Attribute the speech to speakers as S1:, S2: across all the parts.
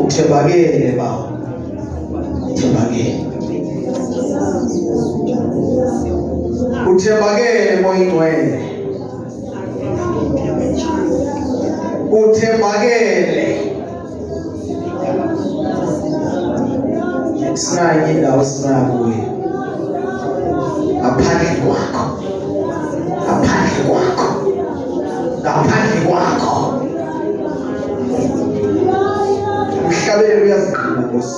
S1: Uthembakele baba, uthembakele moyingcwele, nawe sifuna kuye aphandle kwakho umhlabelo uyaziqina Nkosi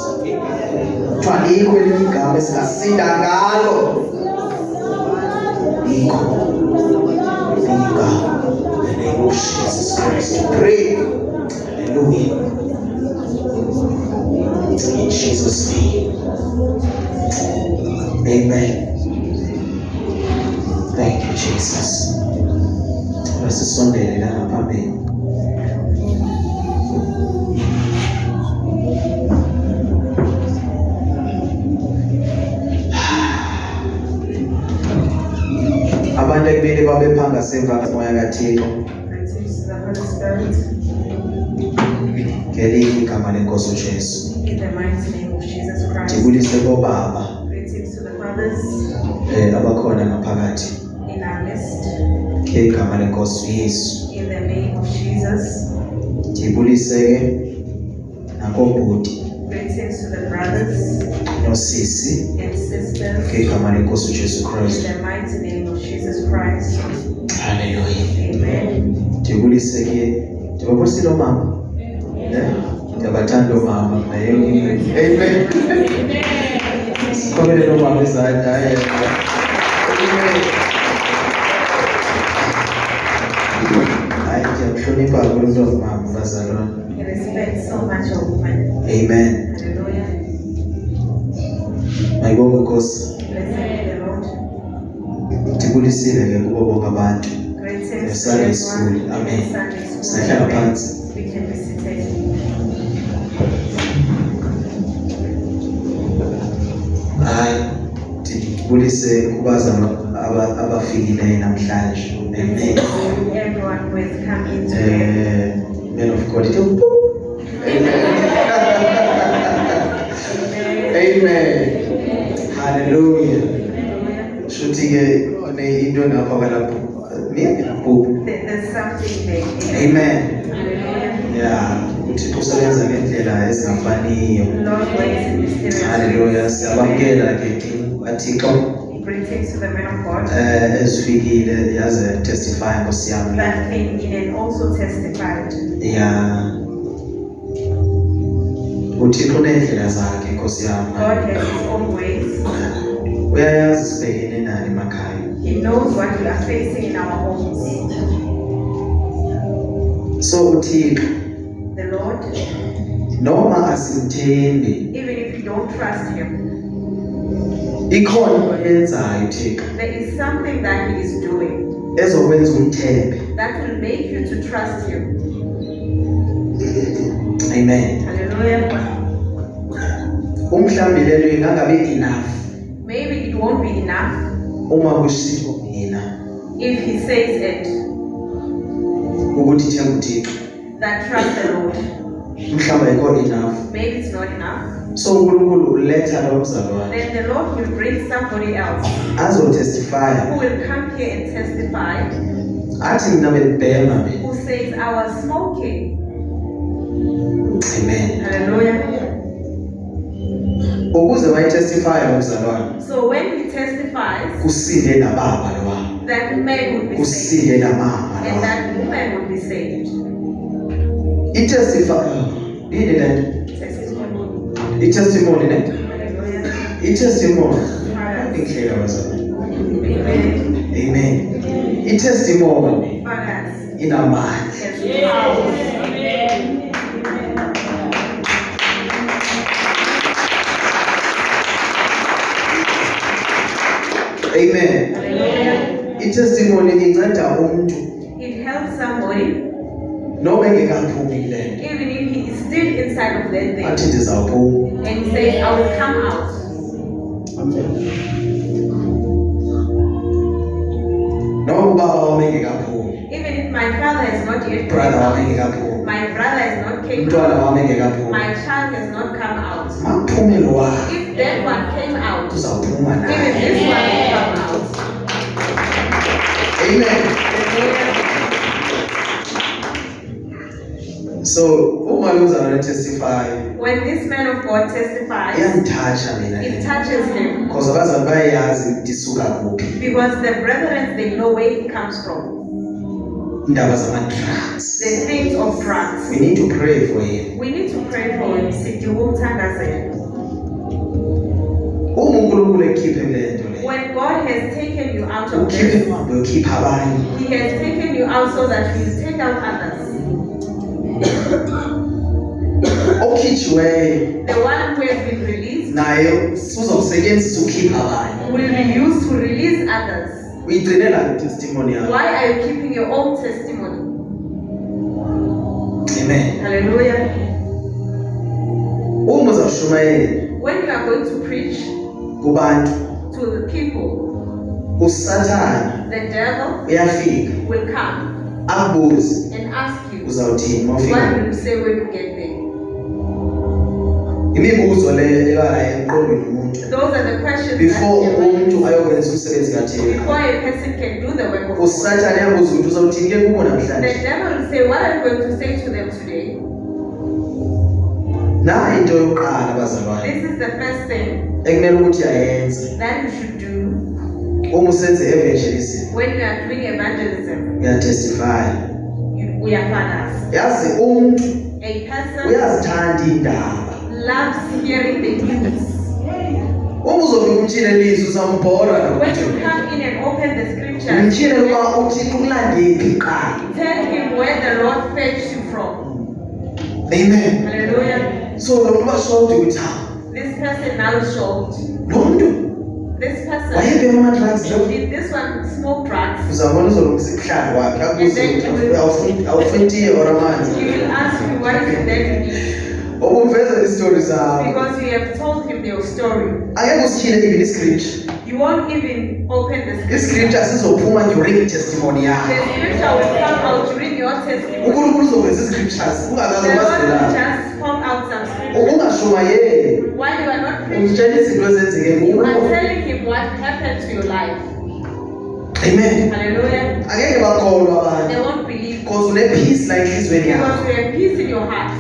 S1: kuthiwa likho elinye igama esingasinda ngalo likho igama in the name of Jesus Christ pray hallelujah in Jesus name amen. Thank you, Jesus. Masisondele la ngaphambili. Abantu ekumele babe phangasa emva komoya kaThixo. Ngelinye igama lenkosi uJesu.
S2: In the mighty name of Jesus Christ.
S1: Ndibulise kobaba.
S2: Greetings to the fathers.
S1: Abakhona ngaphakathi.
S2: In our midst.
S1: Ngegama lenkosi uYesu.
S2: In the name of Jesus.
S1: Ndibulise ke nakobhuti.
S2: Greetings to the brothers.
S1: Nosisi.
S2: And sisters.
S1: Ngegama lenkosi uJesu Christ.
S2: In the mighty name of Jesus Christ.
S1: Hallelujah.
S2: Amen.
S1: Ndibulise ke ndibabusile mama. Ndiyabathanda omama naye. Amen. Sikhokele nomama izandla. Amen. Hayi ndiyakuhlonipha kakhulu mama bazalwane.
S2: I respect so much of women.
S1: Amen.
S2: Hallelujah.
S1: Mayibonge Nkosi.
S2: Blessed be the Lord.
S1: Ndibulisile ke kubo bonke abantu.
S2: Greetings to
S1: Sunday school.
S2: everyone.
S1: Amen.
S2: Sunday school.
S1: Sihlala phansi.
S2: We can be seated.
S1: Hayi ndibulise kubazama abafikileyo namhlanje. Amen.
S2: Everyone who has come in today.
S1: Men of God. Amen. Hallelujah. Shuthi ke into ngapha kalapho.
S2: There's something there.
S1: Amen.
S2: Hallelujah.
S1: Yeah, uThixo usebenza ngendlela ezingafaniyo.
S2: Lord ways in mysterious
S1: Hallelujah.
S2: ways.
S1: Siyabamkela ke bathixo
S2: Greetings to the man of God
S1: ezifikile yaze testify Nkosi yami.
S2: that came in and also testified.
S1: Yeah. uThixo unendlela zakhe Nkosi yami.
S2: God has his own ways.
S1: Uyayazi sibhekene nani emakhaya.
S2: He knows what we are facing in our homes.
S1: So uThixo
S2: The Lord,
S1: noma asimthembi
S2: even if you don't trust him,
S1: ikhona into yenzayo uThixo
S2: there is something that he is doing
S1: ezokwenza umthembe.
S2: that will make you to trust him.
S1: Amen.
S2: Hallelujah.
S1: Umhlambi lelo ingangabe enough
S2: Maybe it won't be enough
S1: uma kushiwo mina
S2: if he says it,
S1: ukuthi themba uThixo.
S2: that trust the Lord.
S1: Mhlawumbe ayikho enough.
S2: Maybe it's not enough.
S1: So uNkulunkulu uletha lo mzalwane
S2: Then the Lord will bring somebody else
S1: azotestify
S2: who will come here and testify,
S1: athi mina bebhema mina.
S2: who says, I was smoking.
S1: Amen.
S2: Hallelujah.
S1: Ukuze bayitestify lo mzalwane
S2: So when he testifies,
S1: kusinde nababa lo.
S2: that man will be saved.
S1: Kusinde namama
S2: And
S1: lo.
S2: that woman will be saved.
S1: I-testify yini lento?
S2: Testimony.
S1: I-testimony ne?
S2: Hallelujah.
S1: I-testimony
S2: Fathers.
S1: ihleka bazalwane.
S2: Amen.
S1: Amen. I-testimony
S2: Fathers.
S1: inamandla.
S2: Has power.
S1: Amen.
S2: Hallelujah.
S1: I-testimony inceda umuntu
S2: It helps somebody,
S1: noma engekaphumi le nto.
S2: even if he is still inside of that thing,
S1: Athi ndizawuphuma.
S2: and he says, I will come out.
S1: Noma ubaba wami engekaphumi.
S2: Even if my father has not yet come
S1: Brother wami
S2: out,
S1: engekaphumi.
S2: my brother has not came
S1: Umntwana
S2: out,
S1: wami engekaphumi.
S2: my child has not come out.
S1: Maphume lo wakhe
S2: If that one came out,
S1: uzawuphuma
S2: even
S1: naye.
S2: this one will come out.
S1: Amen.
S2: Hallelujah.
S1: So uma lo mzalwane testify etestifayo
S2: When this man of God testifies,
S1: iyandithatsha mina
S2: it touches him
S1: because abazali bayayazi ukuthi isuka kuphi
S2: because the brethren, they know where it comes from.
S1: indaba zama-drugs.
S2: The things of drugs.
S1: We need to pray for him.
S2: We need to pray for him. Sidiwumthandazela.
S1: Uma uNkulunkulu ekhiphe kule nto le
S2: When God has taken you out of
S1: ukhiphe
S2: this,
S1: uhambe ukhipha abanye
S2: He has taken you out so that He will take out others.
S1: okhitshiweyo
S2: The one who has been released
S1: naye uzokusebenzisa ukhipha abanye.
S2: will be used to release others.
S1: Uyigcinela itestimony yakho.
S2: Why are you keeping your own testimony?
S1: Amen.
S2: Hallelujah.
S1: Uma uzawushumayela
S2: When you are going to preach
S1: kubantu
S2: to the people,
S1: usathane
S2: the devil
S1: uyafika
S2: will come
S1: akubuze
S2: and ask you,
S1: uzawuthini
S2: what
S1: mawufika.
S2: will you say when you get there?
S1: Imibuzo le ebayo emqondweni womuntu
S2: Those are the questions
S1: before
S2: that
S1: umuntu ayokwenza umsebenzi kaThixo.
S2: before a person can do the work of God.
S1: Usathane yabuza ukuthi uzawuthini ke kubo
S2: The
S1: namhlanje.
S2: devil will say, what are you going to say to them today?
S1: Na into yokuqala abazalwane
S2: This is the first thing
S1: ekumele ukuthi ayenze
S2: that you should do
S1: uma usenze evangelism
S2: when you are doing evangelism.
S1: uyatestify.
S2: We are fathers.
S1: Yazi umuntu
S2: A person
S1: uyazithanda indaba.
S2: loves hearing the news.
S1: Uma uzofika umtshile lizwi uzambhora
S2: When you come in and open the scriptures,
S1: umtshile ukuba uThixo ukulandephi kuqala.
S2: tell him where the Lord fetched you from.
S1: Amen.
S2: Hallelujah.
S1: So lo muntu bashoda ukuthi ha
S2: This person now is shocked.
S1: lo muntu
S2: This person,
S1: wayebhema ama-drugs lo.
S2: did this one smoke drugs?
S1: Uzabona uzolungisa ibuhlanga kwakhe akubuze ukuthi awufuni itiye or amanzi.
S2: He will ask you what is it that you need
S1: Ubumvezela isitori zakho.
S2: because you have told him your story.
S1: Angeke usityhile even iscripture.
S2: You won't even open the scripture.
S1: Iscripture sizophuma during testimony
S2: The
S1: yakho.
S2: scripture will come out during your testimony.
S1: uNkulunkulu uzoveza iscriptures
S2: The
S1: ungazazi
S2: Lord will
S1: ukwazela.
S2: just come out some scripture.
S1: Ungashumayeli.
S2: While you are not preaching,
S1: Umtshela izinto ezenzeke
S2: you are
S1: kuwe.
S2: telling him what happened to your life.
S1: Amen.
S2: Hallelujah.
S1: Angeke bakholwa
S2: They
S1: abantu.
S2: won't believe
S1: Because une-peace la enhliziyweni
S2: because
S1: yakho.
S2: you have peace in your heart.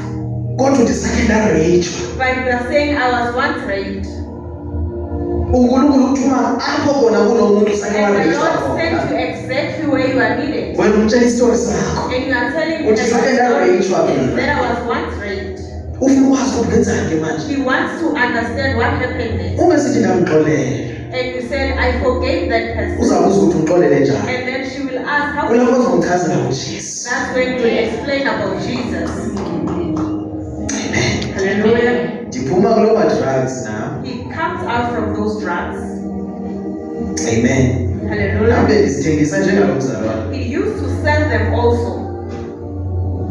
S1: Kodwa uthi sake ndareyitshwa.
S2: But you are saying, I was once raped.
S1: uNkulunkulu uthuma apho khona kulo muntu sake
S2: And the
S1: wareyitshwa
S2: Lord sent
S1: khona.
S2: you exactly where you are needed.
S1: Wena umtshela isitori sakho.
S2: And you are telling him
S1: Uthi sake ndareyitshwa mina.
S2: that I was once raped.
S1: Ufuna ukwazi ukuthi wenzani manje.
S2: He wants to understand what happened there.
S1: Uma sithi ndamxolela.
S2: And you said, I forgave that person.
S1: Uzabuza ukuthi umxolele njani.
S2: And then she will ask, how
S1: Kulapho uzomchazela ngoJesu.
S2: That's when you explain about Jesus.
S1: Amen.
S2: Hallelujah.
S1: Ndiphuma kulo ma-drugs now.
S2: He comes out from those drugs.
S1: Amen.
S2: Hallelujah.
S1: Nambe ndizithengisa njengalo mzalwane.
S2: He used to sell them also.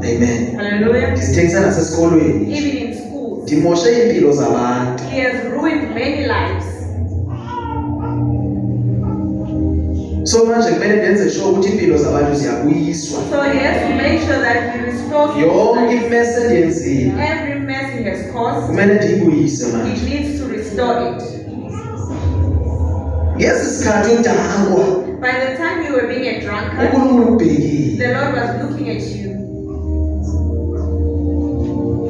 S1: Amen.
S2: Hallelujah.
S1: Ndizithengisa nasesikolweni.
S2: Even in schools.
S1: Ndimoshe iimpilo zabantu.
S2: He has ruined many lives.
S1: So manje kumele ndenze sure ukuthi impilo zabantu ziyabuyiswa.
S2: So he has to make sure that he restores
S1: Yonke
S2: lives.
S1: imess endiyenzile
S2: Every mess he has caused,
S1: kumele ndiyibuyise manje.
S2: he needs to restore it.
S1: Ngesi sikhathi udakwa
S2: By the time you were being a drunkard,
S1: uNkulunkulu ubhekile.
S2: the Lord was looking at you.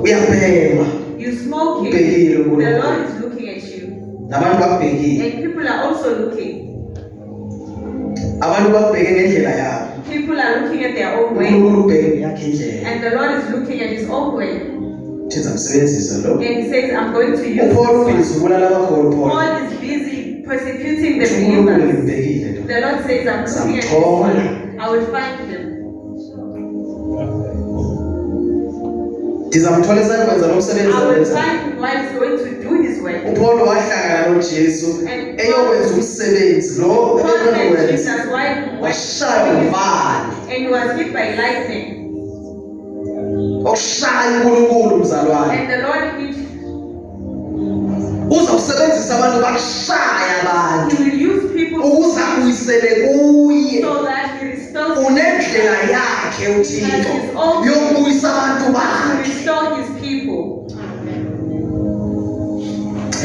S1: Uyabhema
S2: You smoking,
S1: ubhekile
S2: the
S1: uNkulunkulu.
S2: Lord is looking at you.
S1: Nabantu bakubhekile.
S2: And people are also looking.
S1: Abantu bakubheke ngendlela yabo.
S2: People are looking at their own way.
S1: uNkulunkulu ubheke ngeyakhe indlela.
S2: And the Lord is looking at his own way.
S1: Thenza msebenzisa lo.
S2: And he says, I'm going to use
S1: uPaul
S2: this
S1: ufisa ukubulala abakhulu
S2: one.
S1: Paul.
S2: Paul is busy persecuting the
S1: uNkulunkulu
S2: believers.
S1: umbhekile lo.
S2: The Lord says, I'm looking at this one. I will find him.
S1: Ndizamthola esakwenza lo msebenzi
S2: I will
S1: awenzayo.
S2: find him while he's going to do his work.
S1: uPaul wahlangana noJesu eyokwenza umsebenzi lo
S2: Paul met
S1: ebekwenza.
S2: Jesus while
S1: Washaya umbane.
S2: and he was hit by lightning.
S1: Okushaya uNkulunkulu mzalwane.
S2: And the Lord hit.
S1: Uzawusebenzisa abantu bakushaya abantu
S2: He will use people
S1: ukuze akuyisele kuye.
S2: so that he restores
S1: Unendlela yakhe uThixo yokubuyisa abantu
S2: to
S1: bakhe.
S2: restore his people.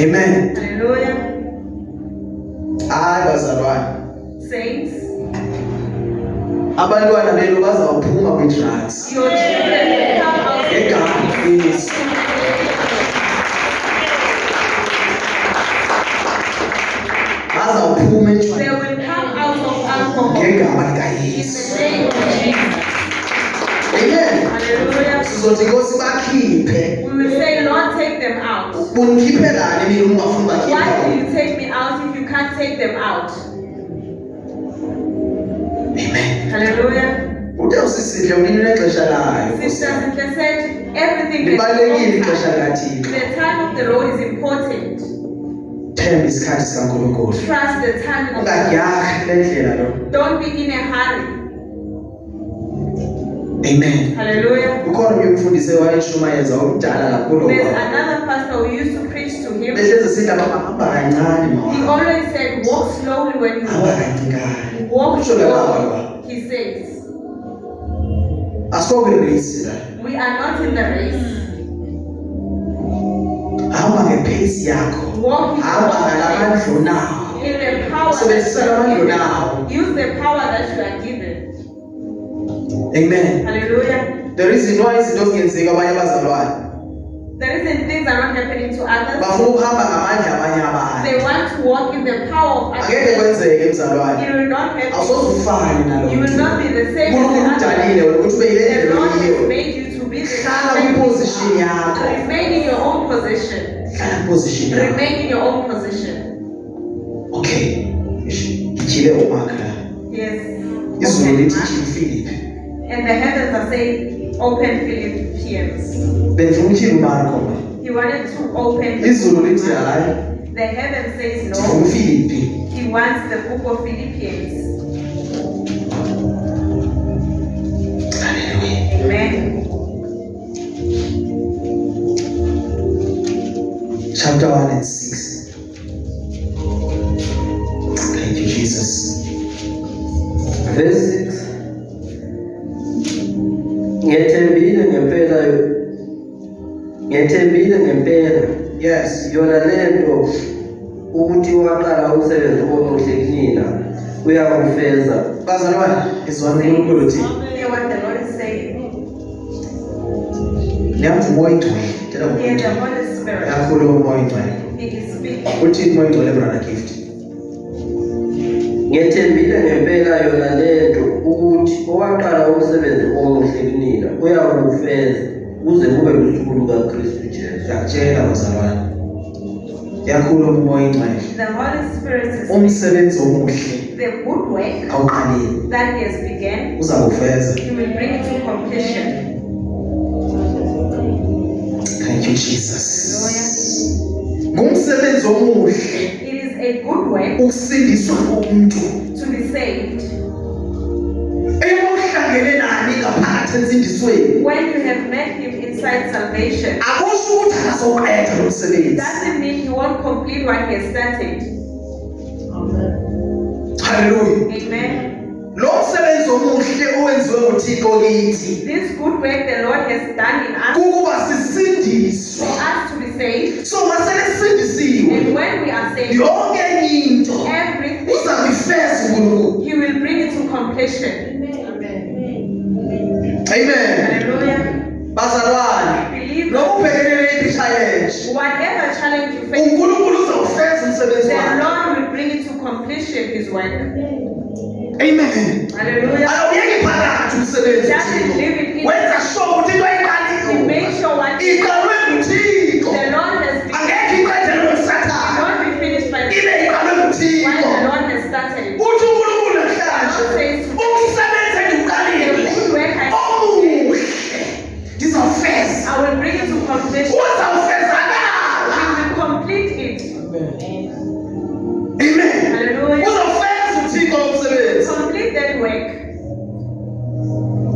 S1: Amen.
S2: Hallelujah.
S1: Hayi bazalwane.
S2: Saints,
S1: Abantwana benu bazawuphuma kwi-drugs.
S2: your children will come out
S1: Ngegama leYesu. ngegama
S2: In
S1: likaYesu.
S2: the name of Jesus.
S1: Amen.
S2: Hallelujah.
S1: Sizothi Nkosi bakhiphe.
S2: We will say, Lord, take them out.
S1: Unikhiphelani mina ungafuni
S2: Why will
S1: bakhiphe?
S2: you take me out if you can't take them out?
S1: Amen.
S2: Hallelujah.
S1: Uthe usisihle ulinile ixesha layo.
S2: Sister Zinhle said, everything is
S1: Libalulekile ixesha
S2: important.
S1: likaThixo.
S2: The time of the Lord is important.
S1: Themba isikhathi sikaNkulunkulu.
S2: Trust the timing of the Lord.
S1: Ungadyarhi kule ndlela lo.
S2: Don't be in a hurry.
S1: Amen.
S2: Hallelujah.
S1: Ukhona omnye umfundisi owayeshumayeza omdala kakhulu.
S2: There's another pastor who used to preach to him.
S1: Behlezi sithi hamba kancane
S2: He
S1: mama.
S2: always said, walk slowly when you
S1: Hamba
S2: walk.
S1: kancane.
S2: Walk
S1: Utsho laba.
S2: slowly, he says.
S1: Asikho kwireyisi la.
S2: We are not in the race.
S1: Hamba ngepace yakho.
S2: Walk in
S1: Hamba ngalamandla
S2: the
S1: onawo.
S2: in the power that
S1: Sebenzisa
S2: you are
S1: lamandla
S2: given.
S1: onawo.
S2: Use the power that you are given.
S1: Amen.
S2: Hallelujah.
S1: The reason why izinto zingenzeki abanye abazalwane.
S2: The reason things are not happening to others,
S1: Bafuna ukuhamba ngamandla abanye abantu.
S2: they want to walk in the power of
S1: Angeke
S2: others.
S1: kwenzeke mzalwane.
S2: It will not happen.
S1: Awusoze ufane nalo.
S2: You will not be the same as
S1: uNkulunkulu
S2: the
S1: udalile
S2: others.
S1: wena ukuthi ube yile
S2: The
S1: ndlela
S2: Lord has
S1: oyiyo.
S2: made you to be the
S1: Hlala
S2: same.
S1: kwiposition yakho.
S2: Remain in your own position.
S1: Hlala kwiposition yakho.
S2: Remain in your own position.
S1: Okay. Ngijile uMark la.
S2: Yes.
S1: Izulu
S2: Open
S1: lithi
S2: Mark.
S1: jile Philip.
S2: And the heavens are saying, open Philippians.
S1: Bendifuna ukujile uMarko.
S2: He wanted to open the
S1: Izulu
S2: book of
S1: lithi
S2: Mark.
S1: hayi.
S2: The heaven says
S1: Ndifuna
S2: no.
S1: uPhilip.
S2: He wants the book of Philippians.
S1: Hallelujah.
S2: Amen.
S1: Chapter 1 and 6. Thank you, Jesus.
S3: Verse 6. Ngiyethembile ngempela
S1: Yes.
S3: yona lento ukuthi waqala umsebenzi omuhle kunina uyakufeza.
S1: Bazalwane, izwana uNkulunkulu uthi.
S2: Hear what the Lord is saying.
S1: Niyamvuma umoya oyingcwele. Tell
S2: Hear
S1: me.
S2: the Holy Spirit.
S1: Yakhuluma umoya oyingcwele.
S2: He is speaking.
S1: Uthini umoya oyingcwele brother Gift?
S3: Ngiyethembile ngempela yona lento ukuthi owaqala umsebenzi omuhle kunina uyakufeza kuze kube lusuku lukaKristu Jesu.
S1: Ngiyakutshela bazalwane. Yakhuluma umoya oyingcwele.
S2: The Holy Spirit is
S1: Umsebenzi omuhle
S2: the good work
S1: awuqalile.
S2: that he has begun.
S1: Uzakufeza.
S2: He will bring it to completion.
S1: Thank you Jesus. Ngumsebenzi omuhle
S2: It is a good work
S1: ukusindiswa komuntu.
S2: to be saved.
S1: Emohlangene nani ngaphakathi ensindisweni.
S2: When you have met him inside salvation,
S1: Akusho ukuthi akazoqeda lo msebenzi.
S2: doesn't mean he won't complete what he has started.
S1: Hallelujah.
S2: Amen.
S1: Lo msebenzi omuhle owenziwe nguThixo kithi
S2: This good work the Lord has done in us
S1: kukuba sisindiswe.
S2: for us to be saved.
S1: So masele sindisiwe
S2: And when we are saved,
S1: yonke enye into
S2: everything
S1: uzakuyifeza uNkulunkulu.
S2: he will bring it to completion.
S1: Amen.
S2: Hallelujah.
S1: Bazalwane,
S2: Believe
S1: noma ubhekene neyiphi challenge,
S2: whatever challenge you face,
S1: uNkulunkulu uzawufeza umsebenzi
S2: the
S1: wakhe.
S2: Lord will bring it to completion his work.
S1: Amen.
S2: Hallelujah.
S1: Awuyeki phakathi umsebenzi
S2: Just
S1: uThixo.
S2: leave it in.
S1: Wenza sure ukuthi into
S2: He
S1: ayiqalile
S2: made sure what
S1: iqalwe nguThixo.
S2: the Lord has begun
S1: Angeke iqedelwe
S2: will
S1: nguSathane.
S2: not be finished by
S1: Ibe iqalwe
S2: while
S1: nguThixo.
S2: the Lord has started it.
S1: Uthi uNkulunkulu namhlanje umsebenzi engiwuqalile omuhle ngizawufeza.
S2: I will bring it to completion.
S1: Uzawufezakala.
S2: We will complete it.
S1: Amen.
S2: Hallelujah.
S1: Uzawufeza uThixo lo msebenzi.
S2: Complete that work.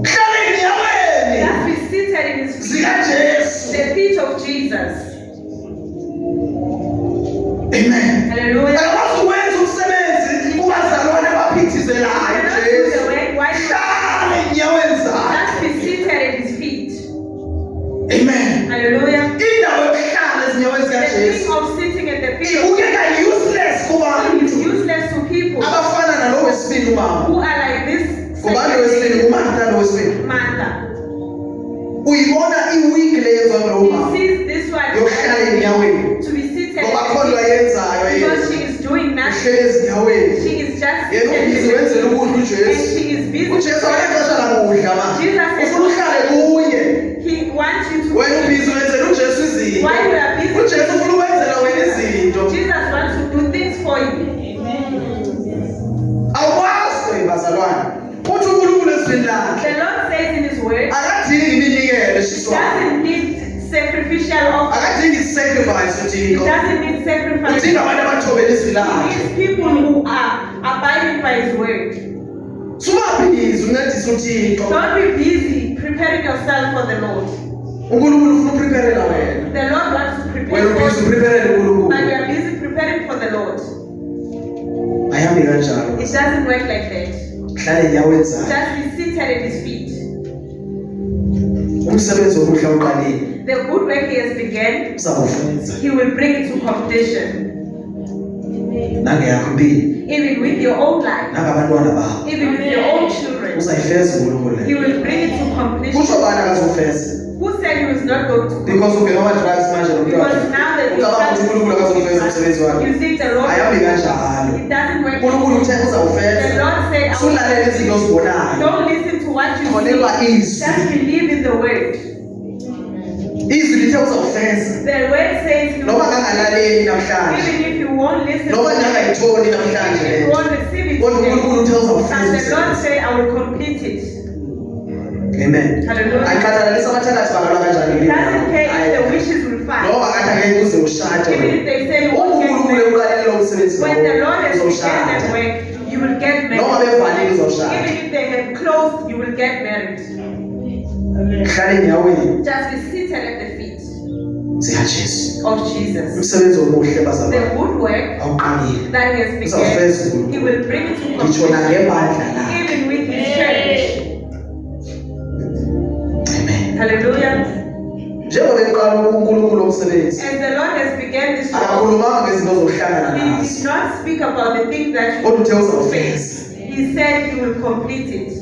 S1: Hlale enyaweni
S2: Just be seated in his feet.
S1: zikaJesu.
S2: The feet of Jesus.
S1: Amen.
S2: Hallelujah.
S1: Akwazi ukwenza umsebenzi kubazalwane abaphithizelayo
S2: Cannot do
S1: Jesu.
S2: the work while you
S1: Hlale enyaweni zakhe.
S2: just be seated at his feet.
S1: Amen.
S2: Hallelujah.
S1: Indawo yokuhlala ezinyaweni
S2: The thing
S1: zikaJesu
S2: of sitting at the feet of
S1: ibukeka useless
S2: God is
S1: kubantu
S2: useless to people
S1: abafana nalo wesibili umama.
S2: who are like this.
S1: Ngubani wesibili? uMartha lo wesibili.
S2: Martha.
S1: Uyibona iweek leyo lo
S2: He
S1: mama
S2: sees this one
S1: yokuhlala enyaweni
S2: to be seated
S1: ngoba
S2: at
S1: khona
S2: the feet
S1: ayenzayo
S2: because
S1: yena.
S2: she is doing nothing.
S1: Uhleli ezinyaweni.
S2: She is just
S1: yena ubhizi
S2: seated
S1: wenzela ukudla
S2: and
S1: uJesu.
S2: he is busy.
S1: uJesu akexesha lakudla manje.
S2: Jesus
S1: Ufuna uhlale kuye.
S2: He wants you to.
S1: Wena ubhizi wenzela uJesu izinto.
S2: While you are busy,
S1: uJesu ufuna ukwenzela wena izinto.
S2: Jesus wants to do things for you.
S1: Awukwazi bazalwane. Uthi uNkulunkulu esifini lakhe.
S2: The Lord says in His Word,
S1: Akadingi iminikelo
S2: He
S1: shiswa.
S2: doesn't need sacrificial offering.
S1: Akadingi sacrifice
S2: He
S1: uThixo.
S2: doesn't need sacrifice.
S1: Udinga abantu abathobela izwi
S2: He
S1: lakhe.
S2: needs people who are abiding by His Word.
S1: Sungabhizi uncedise uThixo.
S2: Don't be busy preparing yourself for the Lord.
S1: uNkulunkulu ufuna uprepare wena.
S2: The Lord wants to prepare
S1: Wena ubhizi
S2: for you,
S1: uprepare
S2: but you
S1: uNkulunkulu.
S2: are busy preparing for the Lord.
S1: Ayihambi kanjalo.
S2: It doesn't work like that.
S1: Hlale enyaweni zakhe.
S2: Just be seated at His feet.
S1: Umsebenzi omuhle uqalile.
S2: The good work He has begun,
S1: Uzakufeza.
S2: He will bring it to completion.
S1: Nangeyakho impilo.
S2: Even with your own life,
S1: Nangabantwana bakho.
S2: even with your own children,
S1: Uzayifeza uNkulunkulu
S2: He
S1: le.
S2: will bring it to completion.
S1: Kusho bani akazofeza?
S2: Who said He was not going to?
S1: Because uvela ama-drugs manje
S2: Because now that you
S1: ucabanga ukuthi uNkulunkulu akazofeza umsebenzi wakhe.
S2: you think the Lord,
S1: Ayihambi kanjalo.
S2: it doesn't work.
S1: uNkulunkulu uthe
S2: The
S1: uzawufeza.
S2: Lord said, I will-
S1: Sulalela izinto ozibonayo.
S2: don't listen to what you
S1: Kholelwa
S2: see.
S1: izwi.
S2: Just believe in the word.
S1: Izwi lithe uzawufeza.
S2: The word says you,
S1: Noma kangalaleli namhlanje.
S2: even if you won't listen to
S1: Noma
S2: it,
S1: ngingayitholi
S2: even
S1: namhlanje
S2: if you
S1: le.
S2: won't receive it
S1: Kodwa uNkulunkulu
S2: today,
S1: uthe uzawufeza
S2: and the Lord
S1: umsebenzi.
S2: said, I will complete it.
S1: Amen.
S2: Hallelujah.
S1: Ayikhathalalisa amathalathi bangalwa kanjani
S2: It doesn't care if the
S1: kuliwe.
S2: wishes will fight.
S1: Noma ngathi angeke uze ushade
S2: Even
S1: wena.
S2: if they say you won't get
S1: uNkulunkulu
S2: married,
S1: uqalele lo msebenzi
S2: when the Lord has begun
S1: uzoshada.
S2: that work, you will get
S1: Noma
S2: married.
S1: bevalile uzoshada.
S2: Even if they have closed, you will get married.
S1: Hlale enyaweni
S2: Just be seated at the feet
S1: zikaJesu.
S2: of Jesus.
S1: Umsebenzi omuhle
S2: The
S1: bazalwane
S2: good work
S1: awuqalile.
S2: that He has
S1: Uzawufeza
S2: begun,
S1: uNkulunkulu.
S2: He will bring it to
S1: Ngitsho
S2: completion.
S1: nangebandla lakhe.
S2: Even with His church.
S1: Amen.
S2: Hallelujah.
S1: Njengoba eqala uNkulunkulu umsebenzi.
S2: As the Lord has begun this work,
S1: Akakhulumanga ngezinto zokuhlangana
S2: He
S1: nazo.
S2: did not speak about the things that you
S1: Kodwa uthe uzawufeza.
S2: He said He will complete it.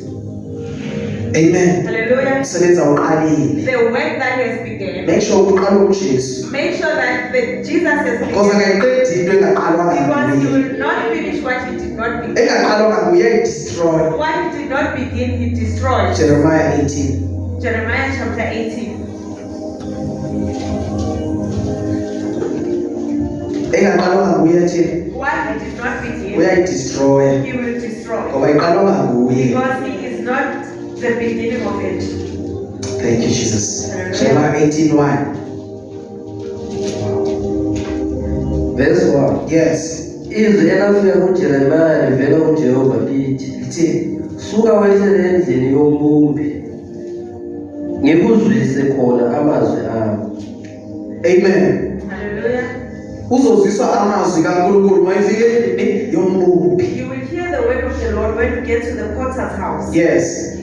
S1: Amen.
S2: Hallelujah.
S1: Umsebenzi awuqalile.
S2: The work that He has begun,
S1: Make sure uqala uJesu.
S2: make sure that Jesus has
S1: Because
S2: begun.
S1: akayiqedi into engaqalwanga
S2: Because He
S1: nguye.
S2: will not finish what He did not begin.
S1: Engaqalwanga nguye ayidestroy.
S2: What He did not begin, He destroyed.
S1: Jeremiah 18.
S2: Jeremiah chapter 18.
S1: Engaqalwanga nguye thina
S2: What He did not begin,
S1: uyayidestroy.
S2: He will destroy.
S1: Ngoba iqalwanga nguye.
S2: Because He is not the beginning of it.
S1: Thank you Jesus. Jeremiah 18:1.
S3: Verse 1.
S1: Yes.
S3: Izwi elafika kuJeremiya livela kuJehova lithi,
S1: Lithi
S3: suka wehlele endlini yombumbi, ngikuzwise khona amazwi ami.
S1: Amen.
S2: Hallelujah.
S1: Uzozwiswa amazwi kaNkulunkulu mayifike endlini yombumbi.
S2: You will hear the word of the Lord when you get to the potter's house.
S1: Yes.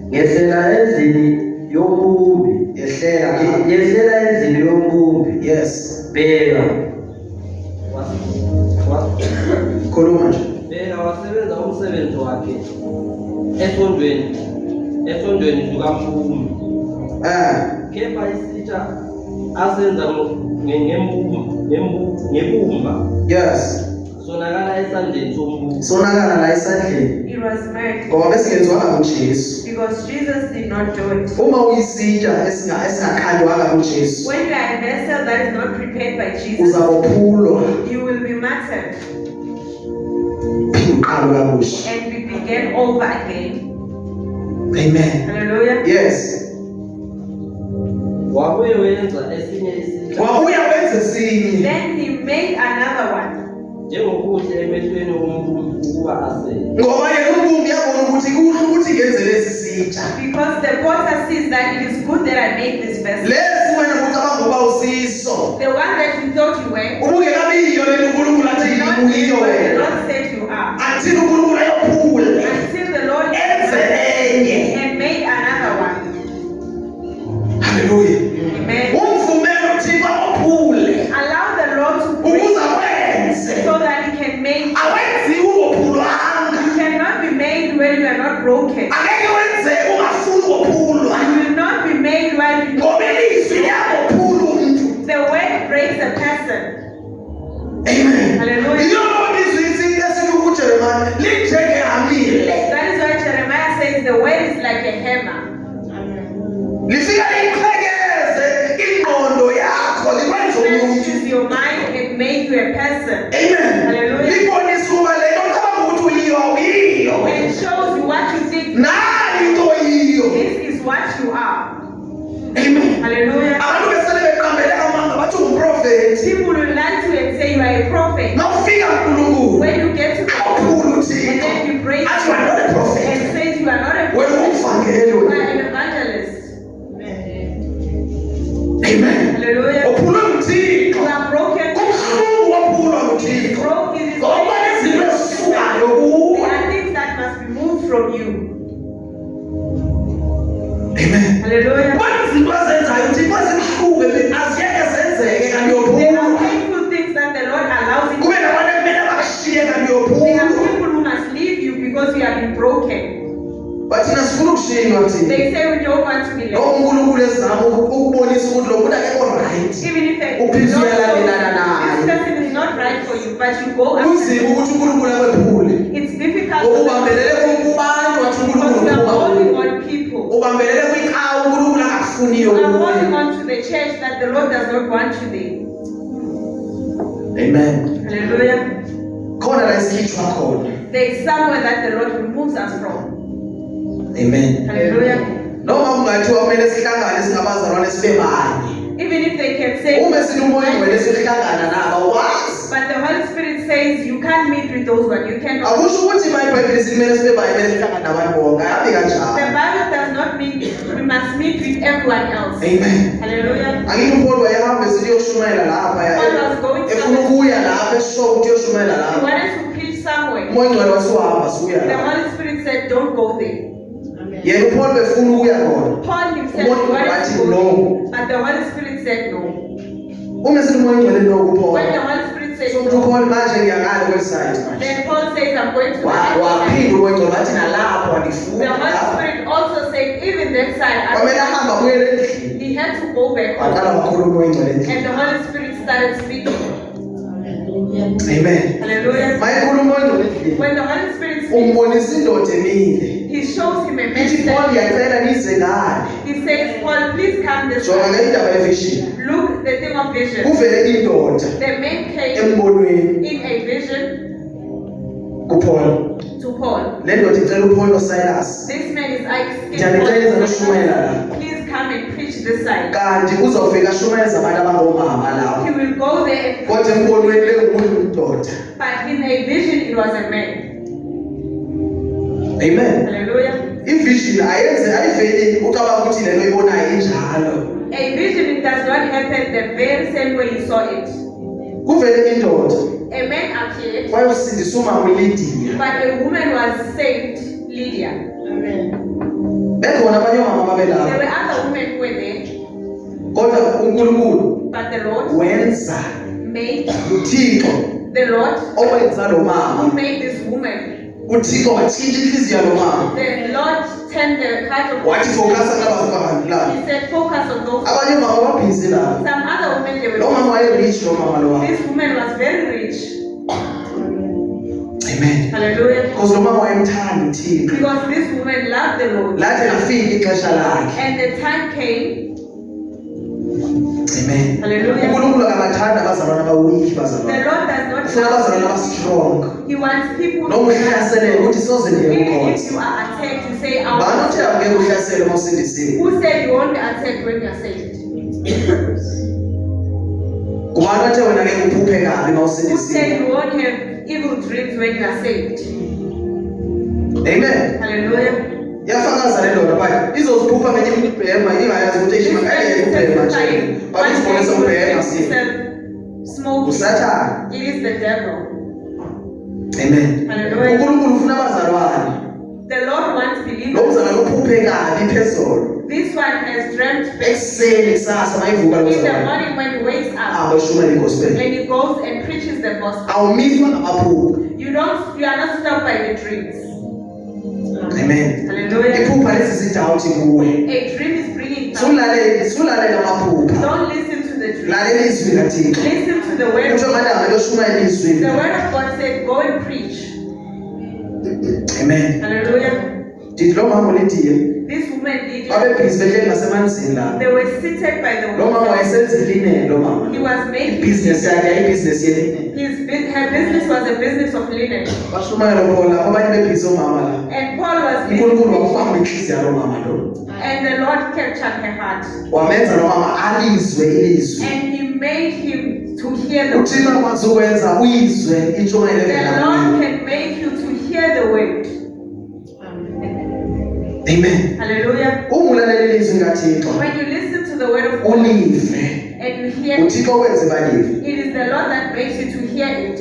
S3: Ngehlela endlini yombumbi,
S1: Yehlela.
S3: ngehlela endlini yombumbi,
S1: Yes.
S3: bheka.
S1: Khuluma nje.
S3: Bheka wasebenza umsebenzi wakhe esondweni lukampumi. Kepha isitsha asenza ngebumba
S1: Yes.
S3: sonakala esandleni sombumbi.
S1: Sonakala la esandleni.
S2: It was made
S1: Ngoba besingenziwanga nguJesu.
S2: because Jesus did not do it.
S1: Uma uyisitsha esingakhandwanga nguJesu,
S2: When you are a vessel that is not prepared by Jesus,
S1: uzabophulwa
S2: you will be martyred
S1: uqalo kabusha.
S2: and we begin over again.
S1: Amen.
S2: Hallelujah.
S1: Yes.
S3: Wabuye wenza esinye isitsha
S1: Wabuya wenza esinye.
S2: Then He made another one.
S3: njengokuhle emehlweni wombumbi ukuba asele.
S1: Ngoba yena umbumbi yabona ukuthi kuhle ukuthi ngenze lesi sitsha.
S2: Because the potter sees that it is good that I make this vessel.
S1: Lesi wena ucabanga ukuba usiso.
S2: The one that you thought you were,
S1: Ubuke kabiyo lena uNkulunkulu athi
S2: not
S1: yiyo
S2: what the
S1: wena.
S2: Lord said you are.
S1: Athi uNkulunkulu ayophula.
S2: Until the Lord
S1: Enze enye.
S2: and made another one.
S1: Hallelujah.
S2: Amen.
S1: Umvumela uThixo aphule.
S2: Allow the Lord to break
S1: Ukuze akwenze.
S2: so that He can make.
S1: Awenziwe ungophulwanga.
S2: You cannot be made when you are not broken.
S1: Angeke wenzeke ungafuni ukuphulwa.
S2: You will not be made while you.
S1: Ngoba ilizwi liyabophula umuntu.
S2: The word breaks a person.
S1: Amen.
S2: Hallelujah.
S1: Yilona izwi esithi kuJeremiah
S2: been broken.
S1: But thina sifuna ukushiywa thina.
S2: They say we don't want to be
S1: Lo
S2: left.
S1: uNkulunkulu ezama ukubonisa ukuthi lo muntu akekho right.
S2: Even if they
S1: Uphinde
S2: don't
S1: uyalandelana
S2: know, this
S1: naye.
S2: person is not right for you, but you go after
S1: Kunzima ukuthi uNkulunkulu abephule.
S2: It's difficult
S1: Ubambelele kubantu wathi
S2: because
S1: uNkulunkulu
S2: you are holding
S1: uphuma.
S2: on people.
S1: Ubambelele kwiqhawe uNkulunkulu akakufuniyo
S2: You are holding
S1: kuwe.
S2: on to the church that the Lord does not want you there.
S1: Amen.
S2: Hallelujah.
S1: Khona la isikhithwa khona.
S2: There is somewhere that the Lord removes us from.
S1: Amen.
S2: Hallelujah.
S1: Noma kungathiwa kumele sihlangane singabazalwane sibe banye.
S2: Even if they can say,
S1: Uma sinumoya ngcwele sihlangana nabo wazi.
S2: but the Holy Spirit says you can't meet with those ones. You cannot.
S1: Akusho ukuthi iBhayibheli simele sibe banye bese sihlangana nabantu bonke. Ayihambi
S2: The
S1: kanjalo.
S2: Bible does not mean we must meet with everyone else.
S1: Amen.
S2: Hallelujah.
S1: Angithi uPaul wayehamba esiyoshumayela lapha
S2: Paul was going
S1: efuna
S2: somewhere.
S1: ukuya lapha esho ukuthi uyoshumayela
S2: He
S1: lapha.
S2: wanted to preach somewhere.
S1: Umoya ngcwele wasuhamba suya
S2: The
S1: lapha.
S2: Holy Spirit said, don't go there.
S1: Yena uPaul befuna ukuya khona.
S2: Paul himself
S1: Umoya
S2: wanted
S1: wathi
S2: to go
S1: no.
S2: there, but the Holy Spirit said no.
S1: Uma sithi umoya ngcwele no kuPaul.
S2: When the Holy Spirit said
S1: So
S2: no,
S1: uPaul manje ngiyangale kweside manje.
S2: then Paul says, I'm going to the other side.
S1: Waphinde umoya ngcwele wathi nalapho
S2: The
S1: andifuni
S2: Holy
S1: lapha.
S2: Spirit also said, even that side,
S1: Kwamele ahamba buyele endlini.
S2: he had to go back home.
S1: Waqala wakhuluma umoya ngcwele endlini.
S2: And the Holy Spirit started speaking.
S1: Amen.
S2: Hallelujah.
S1: Mayikhuluma umoya ngcwele endlini.
S2: When the Holy Spirit speaks,
S1: Umbonisa indoda emile.
S2: he shows him a
S1: Ithi Paul
S2: message.
S1: ngiyacela nize ngale.
S2: He says, Paul, please come this
S1: Jonga
S2: way.
S1: ngendaba yevision.
S2: Look, the thing of vision.
S1: Kuvele indoda
S2: The man came
S1: embonweni
S2: in a vision
S1: kuPaul.
S2: to Paul.
S1: Le ndoda icela uPaul noSilas.
S2: This man is asking
S1: Ndiyanicela ukushumayela la.
S2: Paul, please come and preach this side.
S1: Kanti uzofika ashumayeza abantu abangomama lapho.
S2: He will go there, and
S1: Kodwa embonweni lengumuntu indoda.
S2: but in a vision it was a man.
S1: Amen.
S2: Hallelujah.
S1: Ivision ayiveli ucabanga ukuthi lento ibonayo injalo.
S2: A vision, it does not happen the very same way you saw it.
S1: Kuvele indoda
S2: A man appeared,
S1: wayosindisa umama uLidiya.
S2: but a woman was saved, Lydia.
S1: Bekhona abanye omama
S2: There
S1: babelapho.
S2: were other women who were there,
S1: Kodwa uNkulunkulu
S2: but the Lord
S1: wenza
S2: made,
S1: uThixo
S2: the Lord
S1: owenza lo
S2: who
S1: mama.
S2: made this woman,
S1: uThixo watshintsha inhliziyo yalo mama.
S2: the Lord turned the heart of
S1: Wathi focus ngabantu laba.
S2: He said, focus on those.
S1: Abanye omama babhizi la.
S2: Some other women, they
S1: Lo
S2: were.
S1: mama wayerich lo mama lo.
S2: This woman was very rich.
S1: Amen.
S2: Hallelujah.
S1: Because lo mama wayemthanda uThixo.
S2: Because this woman loved the Lord.
S1: Lathi lafika ixesha lakhe.
S2: And the time came.
S1: Amen.
S2: Hallelujah.
S1: uNkulunkulu akabathanda abazalwane abaweak
S2: The
S1: bazalwane.
S2: Lord does not
S1: Ufuna abazalwane
S2: love
S1: abastrong.
S2: He wants people
S1: Noma uhlaselele ukuthi soze ndiye
S2: even
S1: kukhona.
S2: if you are attacked, you say,
S1: Bani
S2: "I'll-"
S1: uthi angeke uhlasele uma usindisiwe?
S2: Who said you won't be attacked when you are saved?
S1: Kubani othe wena ngeke uphuphe kabi uma
S2: Who
S1: usindisiwe?
S2: said you won't have evil dreams when you are saved?
S1: Amen.
S2: Hallelujah.
S1: Yafakaza le ndoda bathi izoziphupha ngenye imibhema ingayazi ukuthi
S2: This
S1: ishima
S2: man
S1: ngeke
S2: is
S1: ubhema nje.
S2: testifying.
S1: Bathi
S2: One day
S1: sibonisa
S2: he
S1: ubhema
S2: was
S1: sini.
S2: smoking.
S1: uSathane.
S2: It is the devil.
S1: Amen.
S2: Hallelujah.
S1: uNkulunkulu ufuna abazalwane.
S2: The Lord wants
S1: Lo
S2: believers.
S1: mzalwane uphuphe kabi phezulu.
S2: This one has dreamt
S1: Ekuseni kusasa mayivuka lo
S2: in the
S1: mzalwane.
S2: morning when he wakes up
S1: Abashumayela igospel.
S2: and he goes and preaches the gospel.
S1: Awumiswa ngamaphupho.
S2: You are not stopped by the dreams.
S1: Amen.
S2: Hallelujah.
S1: Iphupha lesizidawuthi kuwe.
S2: A dream is bringing power.
S1: Sulalela amaphupha.
S2: Don't listen to the dream.
S1: Lalela izwi likaThixo.
S2: Listen to the word
S1: Uthi
S2: of God.
S1: amadanga yoshumayela izwi.
S2: The word of God said, go and preach.
S1: Amen.
S2: Hallelujah.
S1: Ndithi lo mama uLidiya
S2: This woman did it.
S1: babebhizi behleli ngasemanzini la.
S2: They were seated by the
S1: Lo mama
S2: water.
S1: wayesenza ilineni lo mama.
S2: He was making
S1: Ibhizinesi yakhe yayibhizinesi yelineni.
S2: her business was a business of linen.
S1: Bashumayela khona lapho abanye bebhizi omama la.
S2: And Paul was
S1: uNkulunkulu
S2: busy
S1: wakubamba inhliziyo yalo mama lo.
S2: and the Lord captured her heart.
S1: Wamenza lo mama alizwe ilizwi.
S2: And he made him to hear the word.
S1: uThixo akwazi ukwenza uyizwe intshumayelo
S2: The
S1: evela
S2: Lord
S1: kuwe.
S2: can make you to hear the word.
S1: Amen.
S2: Hallelujah.
S1: Ungulalela ilizwi likaThixo.
S2: When you listen to the word of God
S1: Ulive.
S2: and you hear,
S1: uThixo wenze balive.
S2: it is the Lord that makes you to hear it.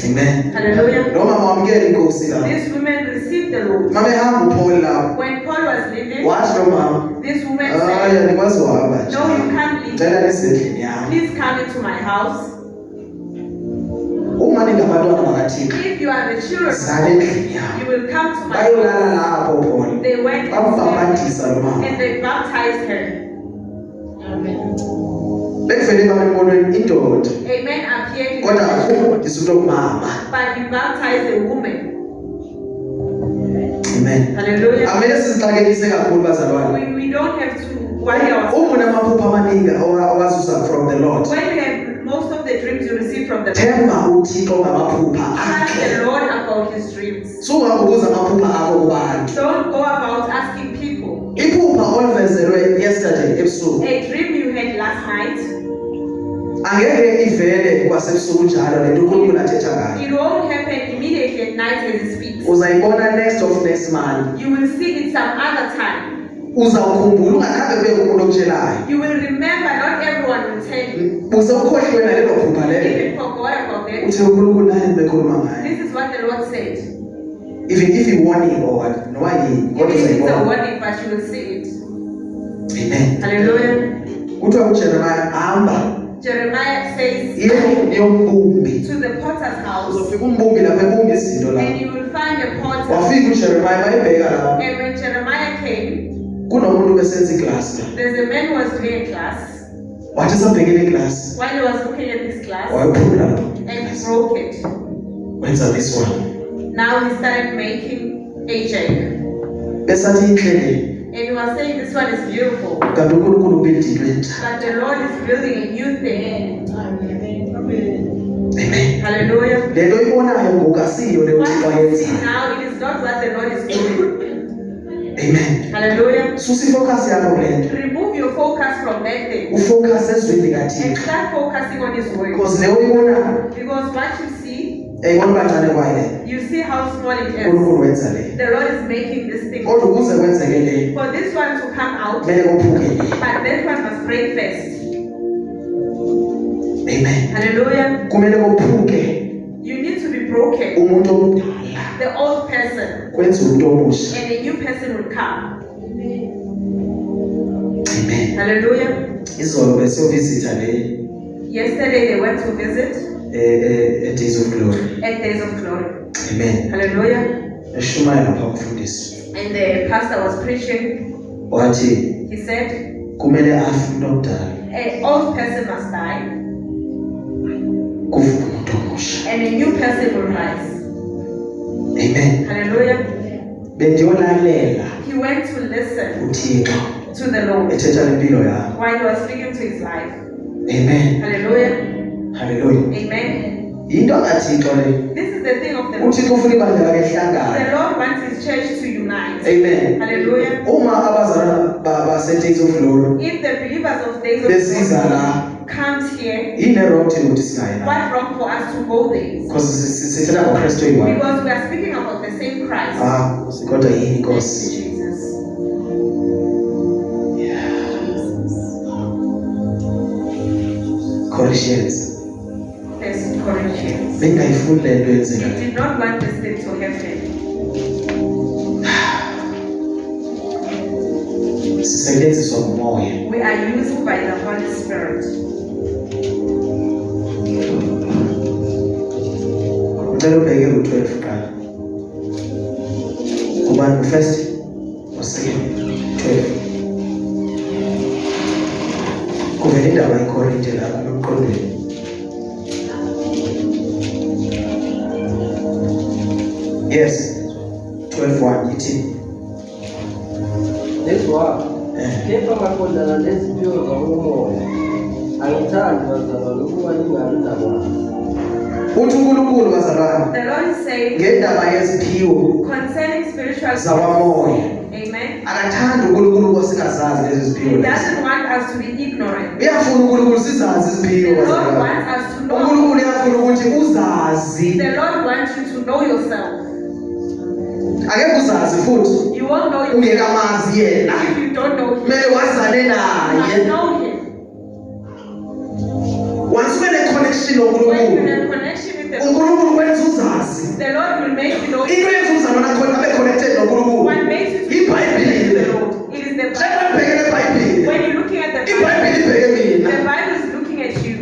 S1: Amen.
S2: Hallelujah.
S1: Lo mama wamkela inkosi la.
S2: This woman received the Lord.
S1: Mama ehamba uPaul lapho.
S2: When Paul was leaving,
S1: Wathi lo mama,
S2: this woman
S1: "Hayi
S2: said,
S1: andikwazi uhamba nje.
S2: no, you can't leave.
S1: Ngicela nisendlini yami."
S2: Please come into my house.
S1: Uma ningabantwana bakaThixo,
S2: If you are the children,
S1: zale endlini yabo
S2: you will come to my
S1: bayolala
S2: house.
S1: lapho khona
S2: They went and
S1: bambhabhadisa lo mama
S2: and they baptized her.
S1: bekuvele babembonweni indoda
S2: Amen. Appeared in
S1: kodwa
S2: the church,
S1: ufundisa umuntu okumama.
S2: but you baptized a woman.
S1: Amen.
S2: Hallelujah.
S1: Amele sizixakelise kakhulu bazalwane.
S2: We don't have to worry ourselves.
S1: Uma unamaphupho amaningi owazuza from the Lord,
S2: When you have most of the dreams you receive from the Lord,
S1: themba uThixo ngamaphupha
S2: ask
S1: akhe.
S2: the Lord about his dreams.
S1: Sungabuza amaphupha akho kubantu.
S2: Don't go about asking people.
S1: Iphupha olivezelwe yesterday ebusuku
S2: A dream you had last night,
S1: angeke ivele kwasebusuku njalo lento uNkulunkulu athetha ngayo.
S2: it won't happen immediately at night when he speaks.
S1: Uzayibona next month.
S2: You will see it some other time.
S1: Uzawukhumbula ungakhambe kube umuntu okutshelayo.
S2: You will remember, not everyone will tell you.
S1: Uzawukhohlwe nalelo phupha lelo.
S2: Even forgot about that.
S1: Uthe uNkulunkulu naye bekhuluma ngayo.
S2: This is what the Lord said.
S1: Even if you warning or what, no yini, kodwa
S2: Even if it's a
S1: uzayibona.
S2: warning, but you will see it.
S1: Amen.
S2: Hallelujah.
S1: Kuthiwa uJeremiah hamba
S2: Jeremiah says
S1: yombumbi.
S2: to the potter's house,
S1: Uzofika umbumbi lapha ebumba izinto la.
S2: and you will find a potter.
S1: Wafika uJeremiah bayibheka lapha.
S2: And when Jeremiah came,
S1: Kunomuntu besenza iglasi la.
S2: there's a man who was doing a class.
S1: Wathi sabhekele iglasi.
S2: While he was looking at this class,
S1: Wayephula lo.
S2: and he broke it.
S1: Wenza this one.
S2: Now he started making a jig.
S1: Besathi inhle
S2: And he was saying, this one is beautiful.
S1: kanti uNkulunkulu ubuild into entsha.
S2: But the Lord is building a new thing.
S1: Amen.
S2: Hallelujah.
S1: Lento ibonayo ngoku asiyo leyo
S2: What
S1: Uthixo
S2: you see
S1: ayenzayo.
S2: now, it is not what the Lord is doing.
S1: Amen.
S2: Hallelujah.
S1: Susa ifocus yakho kule nto.
S2: Remove your focus from that thing
S1: Ufocus ezwini
S2: and
S1: likaThixo.
S2: start focusing on His word.
S1: Because leyo uyibonayo
S2: Because what you see,
S1: ayibona kancane kwayo le.
S2: you see how small it is.
S1: uNkulunkulu wenza le.
S2: The Lord is making this thing.
S1: Kodwa ukuze kwenzeke le,
S2: For this one to come out,
S1: kumele kophuke le.
S2: but that one must break first.
S1: Amen.
S2: Hallelujah.
S1: Kumele kophuke
S2: You need to be broken.
S1: umuntu omdala
S2: The old person
S1: kwenza umuntu omusha.
S2: and a new person will come.
S1: Amen.
S2: Hallelujah.
S1: Izolo besiyovizitha le
S2: Yesterday they went to visit
S1: Days of Glory.
S2: at Days of Glory.
S1: Amen.
S2: Hallelujah.
S1: Eshumayela lapha umfundisi.
S2: And the pastor was preaching.
S1: Wathi
S2: He said,
S1: kumele afe umuntu omdala
S2: an old person must die
S1: kuvuke umuntu omusha.
S2: and a new person will rise.
S1: Amen.
S2: Hallelujah.
S1: Bendiyolalela
S2: He went to listen
S1: uThixo
S2: to the Lord
S1: ethetha lempilo yakho.
S2: while he was speaking to his life.
S1: Amen.
S2: Hallelujah.
S1: Hallelujah.
S2: Amen.
S1: Into kaThixo le.
S2: This is the thing of the Lord.
S1: uThixo ufuna ibandla lakhe
S2: The
S1: lihlangane.
S2: Lord wants his church to unite.
S1: Amen.
S2: Hallelujah.
S1: Uma abazalwana base-Days of Glory
S2: If the believers of Days of
S1: besiza
S2: Glory
S1: la,
S2: comes here,
S1: yini wrong thing ukuthi singayi la?
S2: what's wrong for us to go there?
S1: Because sithetha ngoKristu oyi-one.
S2: Because we are speaking about the same Christ.
S1: Kodwa yini
S2: Thank
S1: Nkosi?
S2: you, Jesus.
S1: Corinthians.
S2: First Corinthians.
S1: Bengayifuni le nto
S2: He
S1: yenzeka.
S2: did not want this thing to happen.
S1: Sisetyenziswa ngumoya.
S2: We are used by the Holy Spirit.
S1: Kumele ubheke u-12 kuqala. Kubani u-first or-second? 12. Kuvela indaba yeKorinte lapha emqondweni. Yes. 12:1 ithi.
S3: Leswa kepha maqondana neziphiwo zakumoya angithandi bazalwane ukuba ningabi ndaba.
S1: Uthi uNkulunkulu bazalwane
S2: The Lord is saying
S1: ngendaba yeziphiwo
S2: concerning spiritual gifts.
S1: zawamoya.
S2: Amen.
S1: Akathandi uNkulunkulu ukuba singazazi lezi
S2: He
S1: ziphiwo lezi.
S2: doesn't want us to be ignorant.
S1: Uyafuna uNkulunkulu sizazi
S2: The
S1: iziphiwo
S2: Lord
S1: bazalwane.
S2: wants us to know.
S1: uNkulunkulu uyafuna ukuthi uzazi.
S2: The Lord wants you to know yourself.
S1: Angeke uzazi futhi
S2: You won't know yourself
S1: ungekamazi yena.
S2: if you don't know Him.
S1: Kumele wazane
S2: You must
S1: naye.
S2: know Him.
S1: Once ube ne-connection
S2: When you
S1: noNkulunkulu,
S2: have connection with the Lord,
S1: uNkulunkulu wenza uzazi.
S2: the Lord will make you know Him.
S1: Into yenza uzalwane akhona abe connected noNkulunkulu.
S2: What makes you to
S1: IBhayibhile
S2: know
S1: le.
S2: the Lord? It is the Bible.
S1: Njengoba ngibhekele eBhayibhile.
S2: When you're looking at the Bible,
S1: IBhayibhile ibheke mina.
S2: the Bible is looking at you.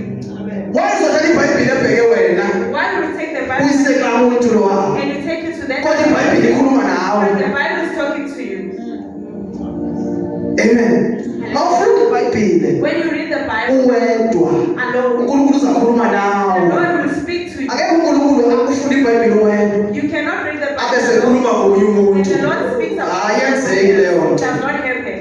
S1: Why izothatha iBhayibhile ebheke wena?
S2: Why would you take the Bible
S1: Uyiseka umuntu lo wakho.
S2: and
S1: iBhayibheli umoyedwa
S2: You cannot read the
S1: abe
S2: Bible
S1: sekhuluma ngomunye
S2: and
S1: umuntu.
S2: the Lord speaks about
S1: Ayenzeki leyo
S2: it.
S1: nto.
S2: Does not happen.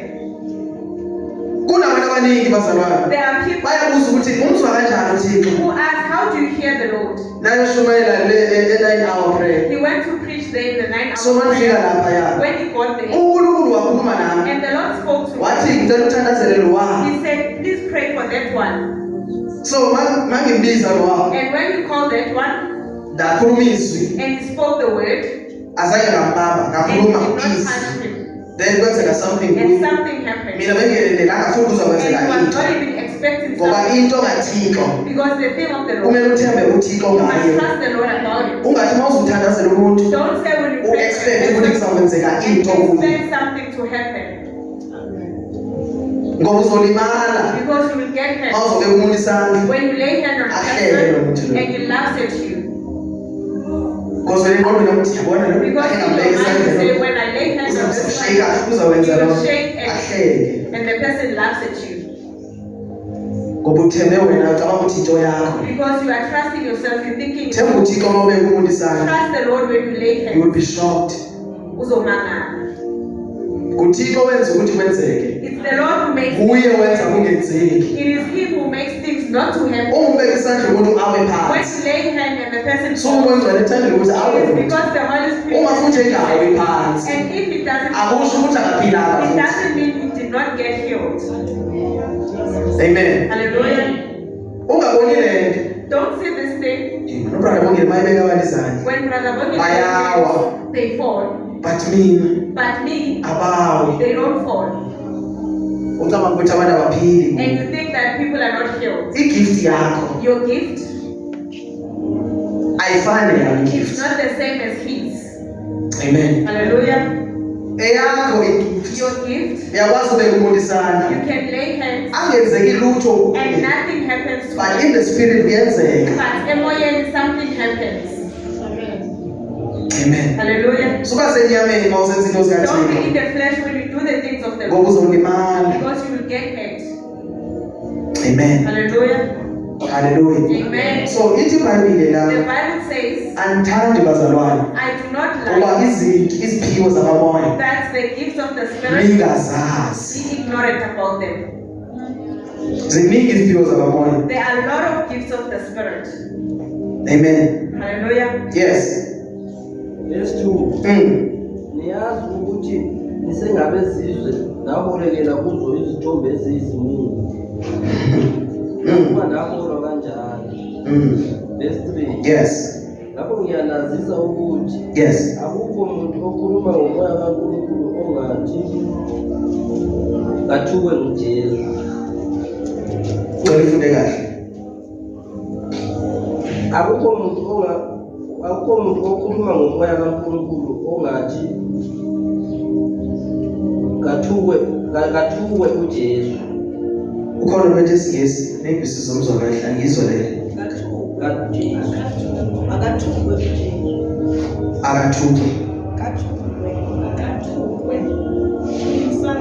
S1: Kunabantu abaningi bazalwane
S2: There are people
S1: bayabuza ukuthi umzwa kanjani uThixo.
S2: who ask, how do you hear the Lord?
S1: Nayo shumayela le 9-hour prayer.
S2: He went to preach there in the 9
S1: So
S2: hours
S1: manifika
S2: prayer.
S1: lapha ya.
S2: When he got there,
S1: uNkulunkulu wakhuluma nami.
S2: and the Lord spoke to
S1: Wathi
S2: him,
S1: ngicela uthandazele lo wami.
S2: he said, please pray for that one.
S1: So mangimbiza lo wami.
S2: And when you called that one,
S1: Ndakhuluma izwi.
S2: and he spoke the word,
S1: Azange ngambamba,
S2: and he
S1: ngakhuluma
S2: did not
S1: izwi.
S2: touch him,
S1: Then kwenzeka something
S2: and
S1: kuye.
S2: something happened.
S1: Mina bengelendelanga futhi
S2: And he
S1: kuzokwenzeka
S2: was
S1: into.
S2: not even expecting
S1: Ngoba
S2: something,
S1: into kaThixo
S2: because the thing of the Lord,
S1: kumele uthembe uThixo
S2: you must
S1: ngayo.
S2: trust the Lord about it.
S1: Ungathi mawuzuthandazela umuntu
S2: Don't say when you pray,
S1: u-expect ukuthi kuzakwenzeka
S2: and
S1: into kuye.
S2: expect something to happen,
S1: Ngoba uzolimala
S2: because you will get hurt.
S1: mawuzobeka umuntu isandla.
S2: When you lay hand on a person and he laughs at you,
S1: Because when engqondweni yokuthi yabona lo
S2: because in
S1: ngingambeka
S2: your mind you
S1: isandla
S2: say,
S1: lo
S2: when I lay hands on this
S1: uzawushayeka
S2: one, you
S1: uzakwenza lo
S2: will shake
S1: ahleke.
S2: and the person laughs at you,
S1: Ngoba uthembe wena ucabanga ukuthi into yakho.
S2: because you are trusting yourself. You're thinking,
S1: Themba uThixo mawubeka umuntu isandla.
S2: trust the Lord when you lay
S1: You will
S2: hands.
S1: be shocked.
S2: Uzomangala.
S1: KuThixo wenza ukuthi kwenzeke.
S2: It's the Lord who makes
S1: Kuye wenza kungenzeki.
S2: it is Him who makes things not to happen.
S1: Umbeka isandla umuntu awe
S2: When
S1: phansi.
S2: you lay hand and the person
S1: So
S2: falls,
S1: umbona ethanda ukuthi awe
S2: it's
S1: phansi.
S2: because the Holy Spirit
S1: Uma futhi engawe phansi.
S2: and if it doesn't
S1: Akusho ukuthi akaphilanga
S2: it
S1: futhi.
S2: doesn't mean he did not get healed.
S1: Amen.
S2: Hallelujah.
S1: Ungaboni lento.
S2: Don't see this thing.
S1: Ubrother bonke mayibeka abantu izandla.
S2: When Brother Bongi
S1: Bayawa.
S2: they fall.
S1: But mina
S2: But me,
S1: abawi.
S2: they don't fall.
S1: Ucabanga ukuthi abantu abaphili.
S2: And you think that people are not healed.
S1: Igift yakho
S2: Your gift
S1: ayifani yami
S2: is
S1: gift.
S2: not the same as his.
S1: Amen.
S2: Hallelujah.
S1: Eyakho igift.
S2: Your gift,
S1: Uyakwazi ubeka umuntu isandla.
S2: you can lay hands
S1: Angenzeki lutho
S2: and
S1: kuye.
S2: nothing happens to
S1: But
S2: you.
S1: in the spirit kuyenzeka.
S2: But emoyeni something happens.
S1: Amen.
S2: Hallelujah.
S1: Suba senyameni mawusenza into
S2: Don't be in
S1: zikaThixo.
S2: the flesh when you do the things of the
S1: Ngoba
S2: Lord,
S1: uzolimala.
S2: because you will get hurt.
S1: Amen.
S2: Hallelujah.
S1: Hallelujah.
S2: Amen.
S1: So ithi iBhayibhile
S2: The
S1: la
S2: Bible says,
S1: andithandi bazalwane
S2: I do not
S1: ngoba
S2: like
S1: izinto iziphiwo zakamoya
S2: that the gifts of the Spirit,
S1: ningazazi.
S2: be ignorant about them.
S1: Ziningi iziphiwo zakamoya.
S2: There are a lot of gifts of the Spirit.
S1: Amen.
S2: Hallelujah.
S1: Yes.
S3: Verse 2. Niyazi ukuthi nisengabezizwe nabolekela kuzo izithombe eziyizimungu. Kuba nakholwa kanjalo. Verse 3.
S1: Yes.
S3: Lapho ngiyanazisa ukuthi
S1: Yes.
S3: akukho umuntu okhuluma ngomoya kaNkulunkulu ongathi kathukwe nguJesu.
S1: Ngicela ufunde kahle.
S3: Akukho umuntu okhuluma ngomoya kaNkulunkulu ongathi kathukwe uJesu.
S1: Ukhona bethu esingesi maybe sizomzwa kahle angizwa le. Akathukwe.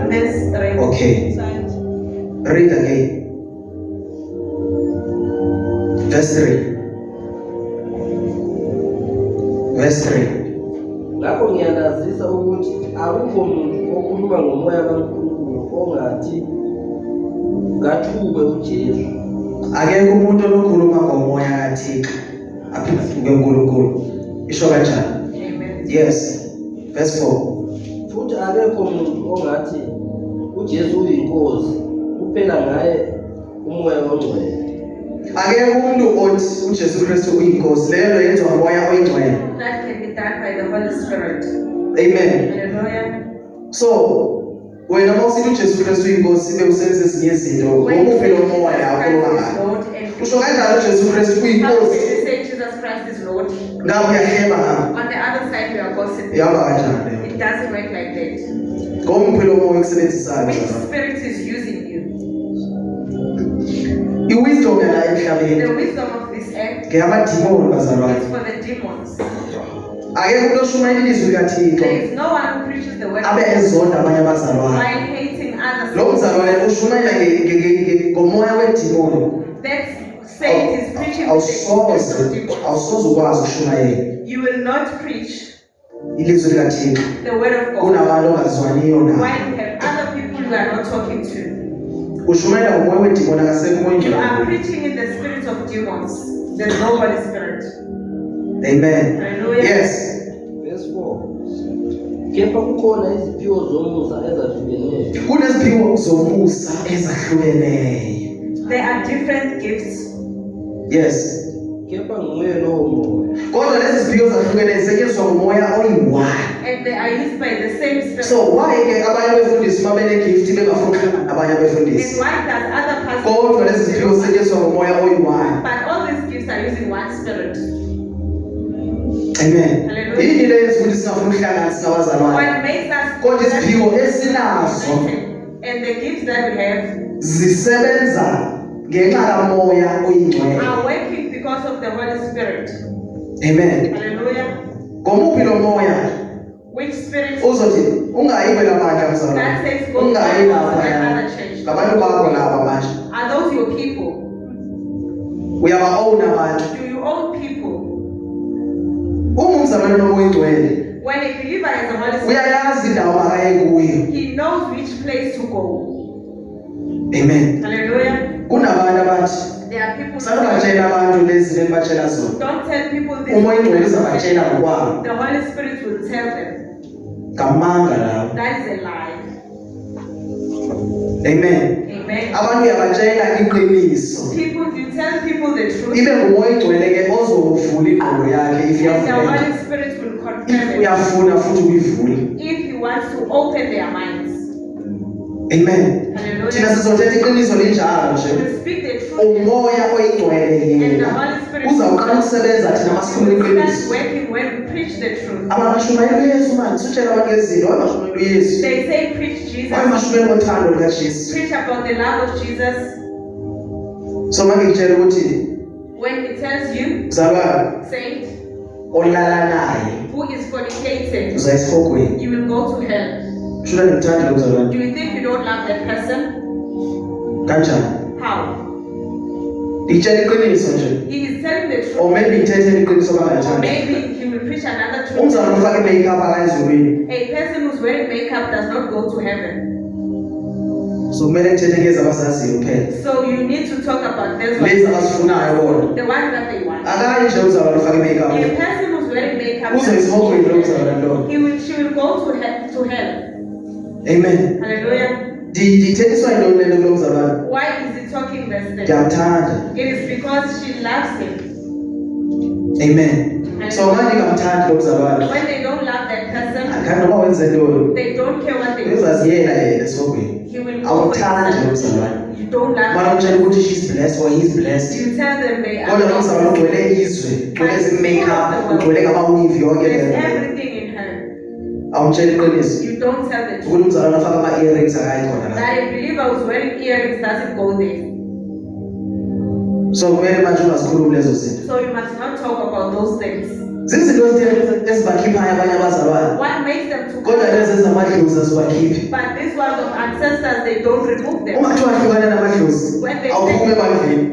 S2: Verse 3.
S1: Okay. Read again. Verse 3. Verse 3.
S3: Lapho ngiyanazisa ukuthi akukho umuntu okhuluma ngomoya kaNkulunkulu ongathi kathukwe uJesu.
S1: Akekho umuntu okhuluma ngomoya kaThixo aphinde uNkulunkulu. Isho kanjani?
S2: Amen.
S1: Yes. Verse 4.
S3: Futhi akekho umuntu ongathi uJesu uyinkosi kuphela ngaye umoya ongcwele.
S1: Akekho umuntu othi uJesu Kristu uyinkosi. Leyo yenziwa ngomoya oyingcwele.
S2: That can be done by the Holy Spirit.
S1: Amen.
S2: Hallelujah.
S1: So wena mawusithi uJesu Kristu uyinkosi sibe usenze ezinye izinto ngokufela umoya ukhuluma ngayo. Usho kanjani uJesu Kristu
S2: How can
S1: uyinkosi?
S2: you say Jesus Christ is Lord?
S1: Ngabe uyaheba ngawo.
S2: On the other side, we are gossiping.
S1: Ihamba kanjani leyo?
S2: It doesn't work like that.
S1: Ngoba umoya okusebenzisayo.
S2: Which spirit is using you?
S1: I-wisdom yala emhlabeni
S2: The wisdom of this earth
S1: ngeyamadimoni bazalwane.
S2: is for the demons.
S1: Akekho umuntu oshumayela ilizwi likaThixo
S2: There is no one who preaches the word
S1: abe ezonda abanye abazalwane.
S2: while hating
S1: Lo
S2: others.
S1: mzalwane ushumayela ngomoya wedimoni.
S2: That Saint is preaching with the spirit of demons.
S1: awusoze ukwazi ukushumayela
S2: You will not preach
S1: ilizwi likaThixo
S2: the word of God
S1: kunabantu ongazwaniyo nabo.
S2: while you have other people you are not talking to.
S1: Ushumayela ngomoya wedimoni akasekho umoya
S2: You are
S1: ongcwele.
S2: preaching in the spirit of demons. There's no Holy Spirit.
S1: Amen.
S2: Hallelujah.
S1: Yes.
S3: Verse 4. Kepha kukhona iziphiwo zomusa ezahlukeneyo.
S1: Kuneziphiwo zomusa ezahlukeneyo.
S2: There are different gifts.
S1: Yes.
S3: Kepha nguye lowo moya.
S1: Kodwa lezi ziphiwo zahlukeneyo zisetshenziswa ngumoya oyi-one.
S2: And they are used by the same spirit.
S1: So why ke abanye abefundisi uma bene-gift bengafuni ukuhlangana nabanye
S2: And
S1: abefundisi?
S2: why does other pastors?
S1: Kodwa lezi ziphiwo zisetshenziswa ngumoya oyi-one.
S2: But all these gifts are using one spirit.
S1: Amen.
S2: Hallelujah.
S1: Yini le ezifundi singafuni ukuhlangana sinabazalwane?
S2: What makes us
S1: Kodwa iziphiwo esinazo
S2: and the gifts that we have
S1: zisebenza ngenxa kamoya oyingcwele.
S2: are working because of the Holy Spirit.
S1: Amen.
S2: Hallelujah.
S1: Ngomuphi lo moya?
S2: Which spirit
S1: Uzothi ungayi kwelamandla mzalwane.
S2: that says go
S1: Ungayi
S2: back to
S1: lapha.
S2: another church?
S1: Ngabantu bakho laba manje.
S2: Are those your people?
S1: Uyaba-own abantu.
S2: Do you own people?
S1: Uma umzalwane nomoya oyingcwele
S2: When a believer has the Holy Spirit,
S1: uyayazi indawo akaye kuyo.
S2: he knows which place to go.
S1: Amen.
S2: Hallelujah.
S1: Kunabantu abathi
S2: There are people
S1: salubatshela abantu lezi zinto endibatshela zona.
S2: don't tell people this.
S1: Umoya oyingcwele uzabatshela ngokwabo.
S2: The Holy Spirit will tell them.
S1: Ngamanga lawo.
S2: That is a lie.
S1: Amen.
S2: Amen.
S1: Abantu uyabatshela iqiniso.
S2: People, you tell people the truth,
S1: Ibe ngumoya oyingcwele ke ozovula ingqondo yakhe if
S2: and the
S1: uyavula.
S2: Holy Spirit will confirm
S1: If
S2: it.
S1: uyafuna futhi uyivule.
S2: If he wants to open their minds.
S1: Amen. Thina
S2: Hallelujah.
S1: sizothetha iqiniso linjalo
S2: We
S1: nje.
S2: will speak the truth,
S1: Umoya oyingcwele
S2: and the
S1: yena
S2: Holy Spirit
S1: uzawuqala ukusebenza thina
S2: will
S1: masikhuluma
S2: start
S1: iqiniso.
S2: working when we preach the truth.
S1: Abashumayeli uYesu manje sitshela abantu ngezinto, abashumayeli uYesu.
S2: They say preach Jesus,
S1: Abashumayeli ngothando lukaJesu.
S2: preach about the love of Jesus.
S1: So manje ngitshela ukuthi
S2: When he tells you,
S1: mzalwane
S2: saint,
S1: olala naye
S2: who is fornicating,
S1: uza esihogweni.
S2: you will go to hell.
S1: Shula ngikuthanda lo mzalwane.
S2: Do you think you don't love that person?
S1: Kanjani?
S2: How?
S1: Ngitshela iqiniso nje.
S2: He is telling the truth.
S1: Or maybe ngithethe iqiniso
S2: Or
S1: kangathanda.
S2: maybe he will preach another truth.
S1: Umzalwane ufake i-makeup akayizulwini.
S2: A person who's wearing makeup does not go to heaven.
S1: So kumele ngithethe ngezi abasaziyo kuphela.
S2: So you need to talk about this
S1: Lezi
S2: one.
S1: abasifunayo bona.
S2: The ones that they want.
S1: Akayi nje umzalwane ufake i-makeup.
S2: A person who's wearing makeup,
S1: Uze esihogweni lo mzalwane lo.
S2: she will go to hell.
S1: Amen.
S2: Hallelujah.
S1: Ndithethiswa yintoni lento kulo mzalwane?
S2: Why is he talking this thing?
S1: Ndiyamthanda.
S2: It is because she loves him.
S1: Amen. So manje ngingamthandi lo mzalwane.
S2: When they don't love that person,
S1: Akhange noma wenze ntoni.
S2: they don't care what they do.
S1: Uzaziyela yena esihogweni.
S2: He will go for
S1: Awumthandi lo
S2: his son.
S1: mzalwane.
S2: You don't love
S1: Mara
S2: them.
S1: utshela ukuthi she's blessed or he's blessed.
S2: You tell them they are
S1: Kodwa lo mzalwane
S2: blessed.
S1: ugcwele izwe, ugcwele ezi-makeup, ugcwele ngama-weave yonke
S2: There's
S1: le nto.
S2: everything in her.
S1: Awumtshela iqiniso.
S2: You don't tell the truth.
S1: Ukuthi umzalwane afake ama-earrings akayi khona la.
S2: That a believer who's wearing earrings doesn't go there.
S1: So kumele manje ungazikhulumi lezo zinto.
S2: So you must not talk about those things.
S1: Zizinto ezibakhiphayo abanye abazalwane.
S2: What makes them to
S1: Kodwa lezi ezamadlozi azibakhiphi.
S2: But these ones of ancestors, they don't remove them.
S1: Uma kuthiwa hlukana namadlozi,
S2: When they
S1: awuphume
S2: say,
S1: ebandleni.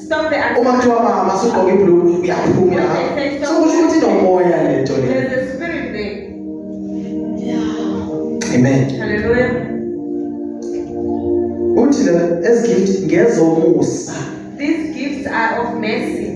S2: stop the
S1: Uma
S2: ancestors,
S1: kuthiwa mama sugqoke ibhulukwe uyaphuma lapho. So kusho ukuthi inomoya le nto le.
S2: there's a spirit there.
S1: Amen.
S2: Hallelujah.
S1: Uthi le ezigift ngezomusa.
S2: These gifts are of mercy,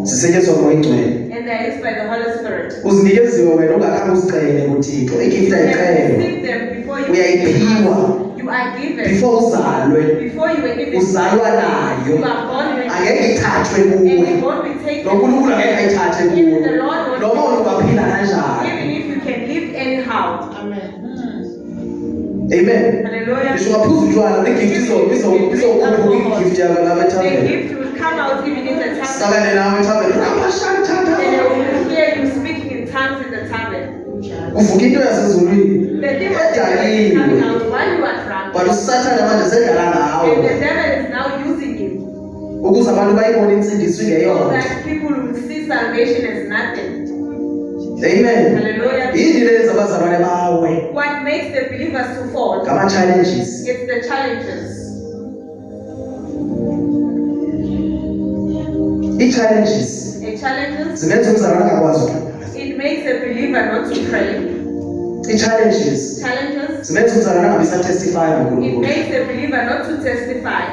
S1: Zisetshenziswa ngumoya oyingcwele.
S2: and they are used by the Holy Spirit.
S1: Uzinikeziwe wena ungakhange uzicele kuThixo. Igift
S2: You have
S1: ayicelwa.
S2: received them before you
S1: Uyayiphiwa.
S2: You are given.
S1: Before uzalwe.
S2: Before you were even
S1: Uzalwa nayo.
S2: you are born with it.
S1: Angeke ithathwe
S2: And
S1: kuwe.
S2: it won't be taken.
S1: NoNkulunkulu angeke ayithathe
S2: Even
S1: kuwe.
S2: the Lord won't.
S1: Noma ungaphila kanjani.
S2: Even if you can live anyhow.
S1: Amen.
S2: Hallelujah.
S1: Ngisho ngaphuza utshwala le-gift izokhuphuka i-gift yakho lapha
S2: The
S1: ethaveni.
S2: gift will come out even in the tongue.
S1: Sakane nawe ethaveni.
S2: And they will hear you speaking in tongues in the tavern.
S1: Kuvuka into yasezulwini.
S2: The demon is coming
S1: Edaliwe.
S2: out while you are drunk.
S1: But usathane manje sedlala
S2: And the
S1: ngawo.
S2: devil is now using you
S1: Ukuze abantu bayibone insindiso
S2: so
S1: ingeyona.
S2: that people will see salvation as nothing.
S1: Amen.
S2: Hallelujah.
S1: Yini lezi abazalwane bawe?
S2: What makes the believers to fall?
S1: Ngama-challenges.
S2: It's the challenges.
S1: i-challenges
S2: challenges,
S1: zimenza umzalwane angakwazi ukuthandaza.
S2: it makes a believer not to pray.
S1: I-challenges
S2: Challenges,
S1: zimenza umzalwane angabi satestify
S2: it
S1: ngoNkulunkulu.
S2: makes a believer not to testify.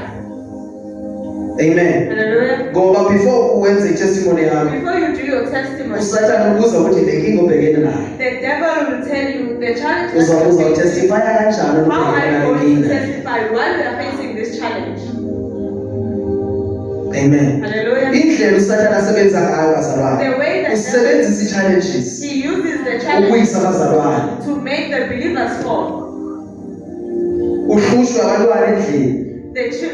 S1: Amen.
S2: Hallelujah.
S1: Ngoba before uwenze i-testimony yakho,
S2: Before you do your testimony,
S1: uSathane ubuza ukuthi le nkinga obhekene nayo
S2: the devil will tell you the challenges that you're facing.
S1: uzotestifya kanjani
S2: How are you
S1: ukubhekana
S2: going to
S1: nenkinga.
S2: testify while you are facing this challenge?
S1: Amen.
S2: Hallelujah.
S1: Indlela uSathane asebenza ngayo bazalwane,
S2: The way that
S1: usebenzisa i-challenges
S2: he uses the challenge
S1: ukuyisa abazalwane.
S2: to make the believers fall.
S1: Uhlushwa abantwana endlini.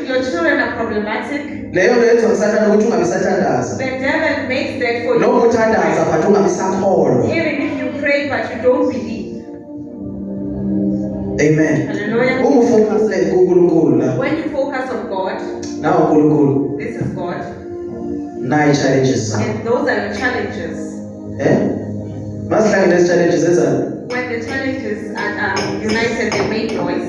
S2: Your children are problematic.
S1: Leyo nto yenza uSathane ukuthi ungabi sathandaza.
S2: The devil makes that for you.
S1: Noma uthandaza but ungabi sakholwa.
S2: Even if you pray but you don't believe.
S1: Amen.
S2: Hallelujah.
S1: Uma ufocuse kuNkulunkulu la,
S2: When you focus on God,
S1: nawo uNkulunkulu,
S2: this is God,
S1: nayi i-challenges zakho.
S2: and those are your challenges.
S1: Masihlangene nezi-challenges ezani?
S2: When the challenges are united, they make noise.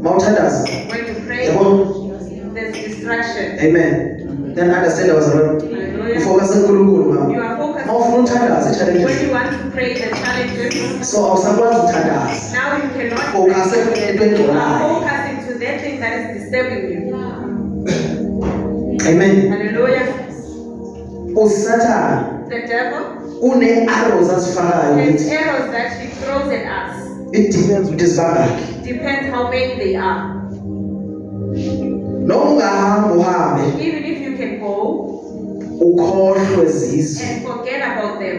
S1: Mawuthandaza.
S2: When you pray,
S1: Yabo?
S2: there's distraction.
S1: Amen. Then understand abazalwane.
S2: Hallelujah.
S1: Ufocuse kuNkulunkulu
S2: You
S1: mama.
S2: are focused.
S1: Mawufuna uthandaza i-challenges.
S2: When you want to pray the challenges,
S1: So awusakwazi ukuthandaza.
S2: now you cannot
S1: Focuse kwento
S2: You are
S1: engcolayo.
S2: focusing to that thing that is disturbing you.
S1: Amen.
S2: Hallelujah.
S1: uSathane
S2: The devil
S1: une-arrows azifakayo
S2: has
S1: ukuthi
S2: arrows that he throws at us.
S1: it depends ukuthi zibangaki.
S2: Depends how many they are.
S1: Noma ungahamba uhambe
S2: Even if you can go
S1: ukhohlwe zizwe
S2: and forget about them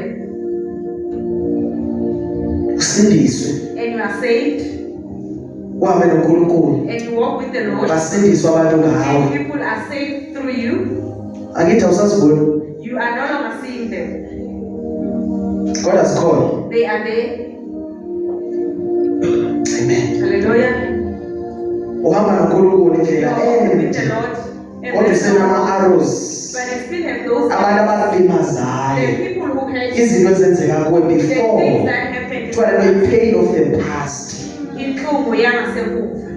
S1: usindiswe
S2: and you are saved
S1: uhambe noNkulunkulu
S2: and you walk with the Lord
S1: basindiswe abantu
S2: and
S1: ngawe.
S2: people are saved through you,
S1: Angithi awusaziboni
S2: you are no longer seeing them.
S1: kodwa zikhona.
S2: They are there.
S1: Amen.
S2: Hallelujah.
S1: Uhamba noNkulunkulu
S2: You
S1: indlela
S2: are walking with
S1: ende
S2: the Lord.
S1: kodwa
S2: And
S1: usenama-arrows
S2: but I still have those
S1: abantu
S2: the
S1: abakulimazayo,
S2: people who hate you,
S1: izinto ezenzeka kuwe
S2: the things
S1: before
S2: that happened
S1: kuthiwa le pain of the past.
S2: inhlungu yangasemuva.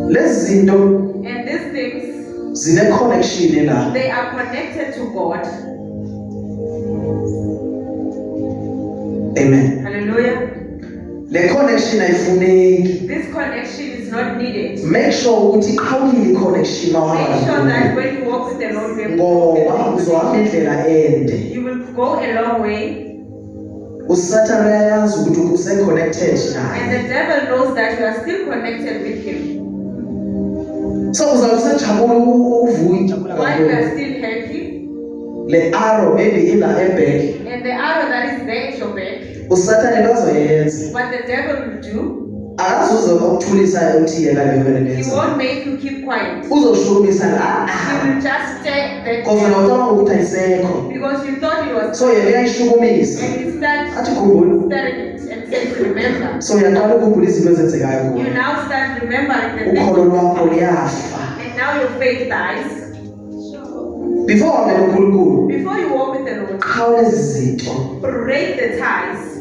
S1: Lezi zinto
S2: And these things,
S1: zine-connection la.
S2: they are connected to God.
S1: Amen.
S2: Hallelujah.
S1: Le connection ayifuneki.
S2: This connection is not needed.
S1: Make sure ukuthi iqhawukile i-connection
S2: Make sure that
S1: mawahamba
S2: when you walk with the Lord,
S1: ngoba uzohamba indlela ende.
S2: you will go a long way.
S1: uSathane uyayazi ukuthi use-connected
S2: And
S1: naye.
S2: the devil knows that you are still connected with him.
S1: So uzabe usajabula uvuye ujabula
S2: While you
S1: kakhulu.
S2: are still happy,
S1: Le arrow maybe ila ebhek
S2: and the arrow that is there at your back,
S1: uSathane bazoyenza.
S2: what the devil will do,
S1: Akazuze ukuthulisa ukuthi yena leyo
S2: he
S1: lenza.
S2: won't make you keep quiet.
S1: Uzoshukumisa la.
S2: He will just stay there
S1: Ngoba wena ucabanga ukuthi ayisekho.
S2: because you thought it was,
S1: So yena uyayishukumisa.
S2: and you start
S1: Athi khumbula.
S2: staring it and saying, remember.
S1: So uyaqala ukukhumbula izinto ezenzekayo kuwe.
S2: You now start remembering the
S1: Ukholo
S2: things,
S1: lwakho luyafa.
S2: and now your faith dies.
S1: Before uhambe noNkulunkulu,
S2: Before you walk with the Lord,
S1: qhawe lezi zinto.
S2: break the ties.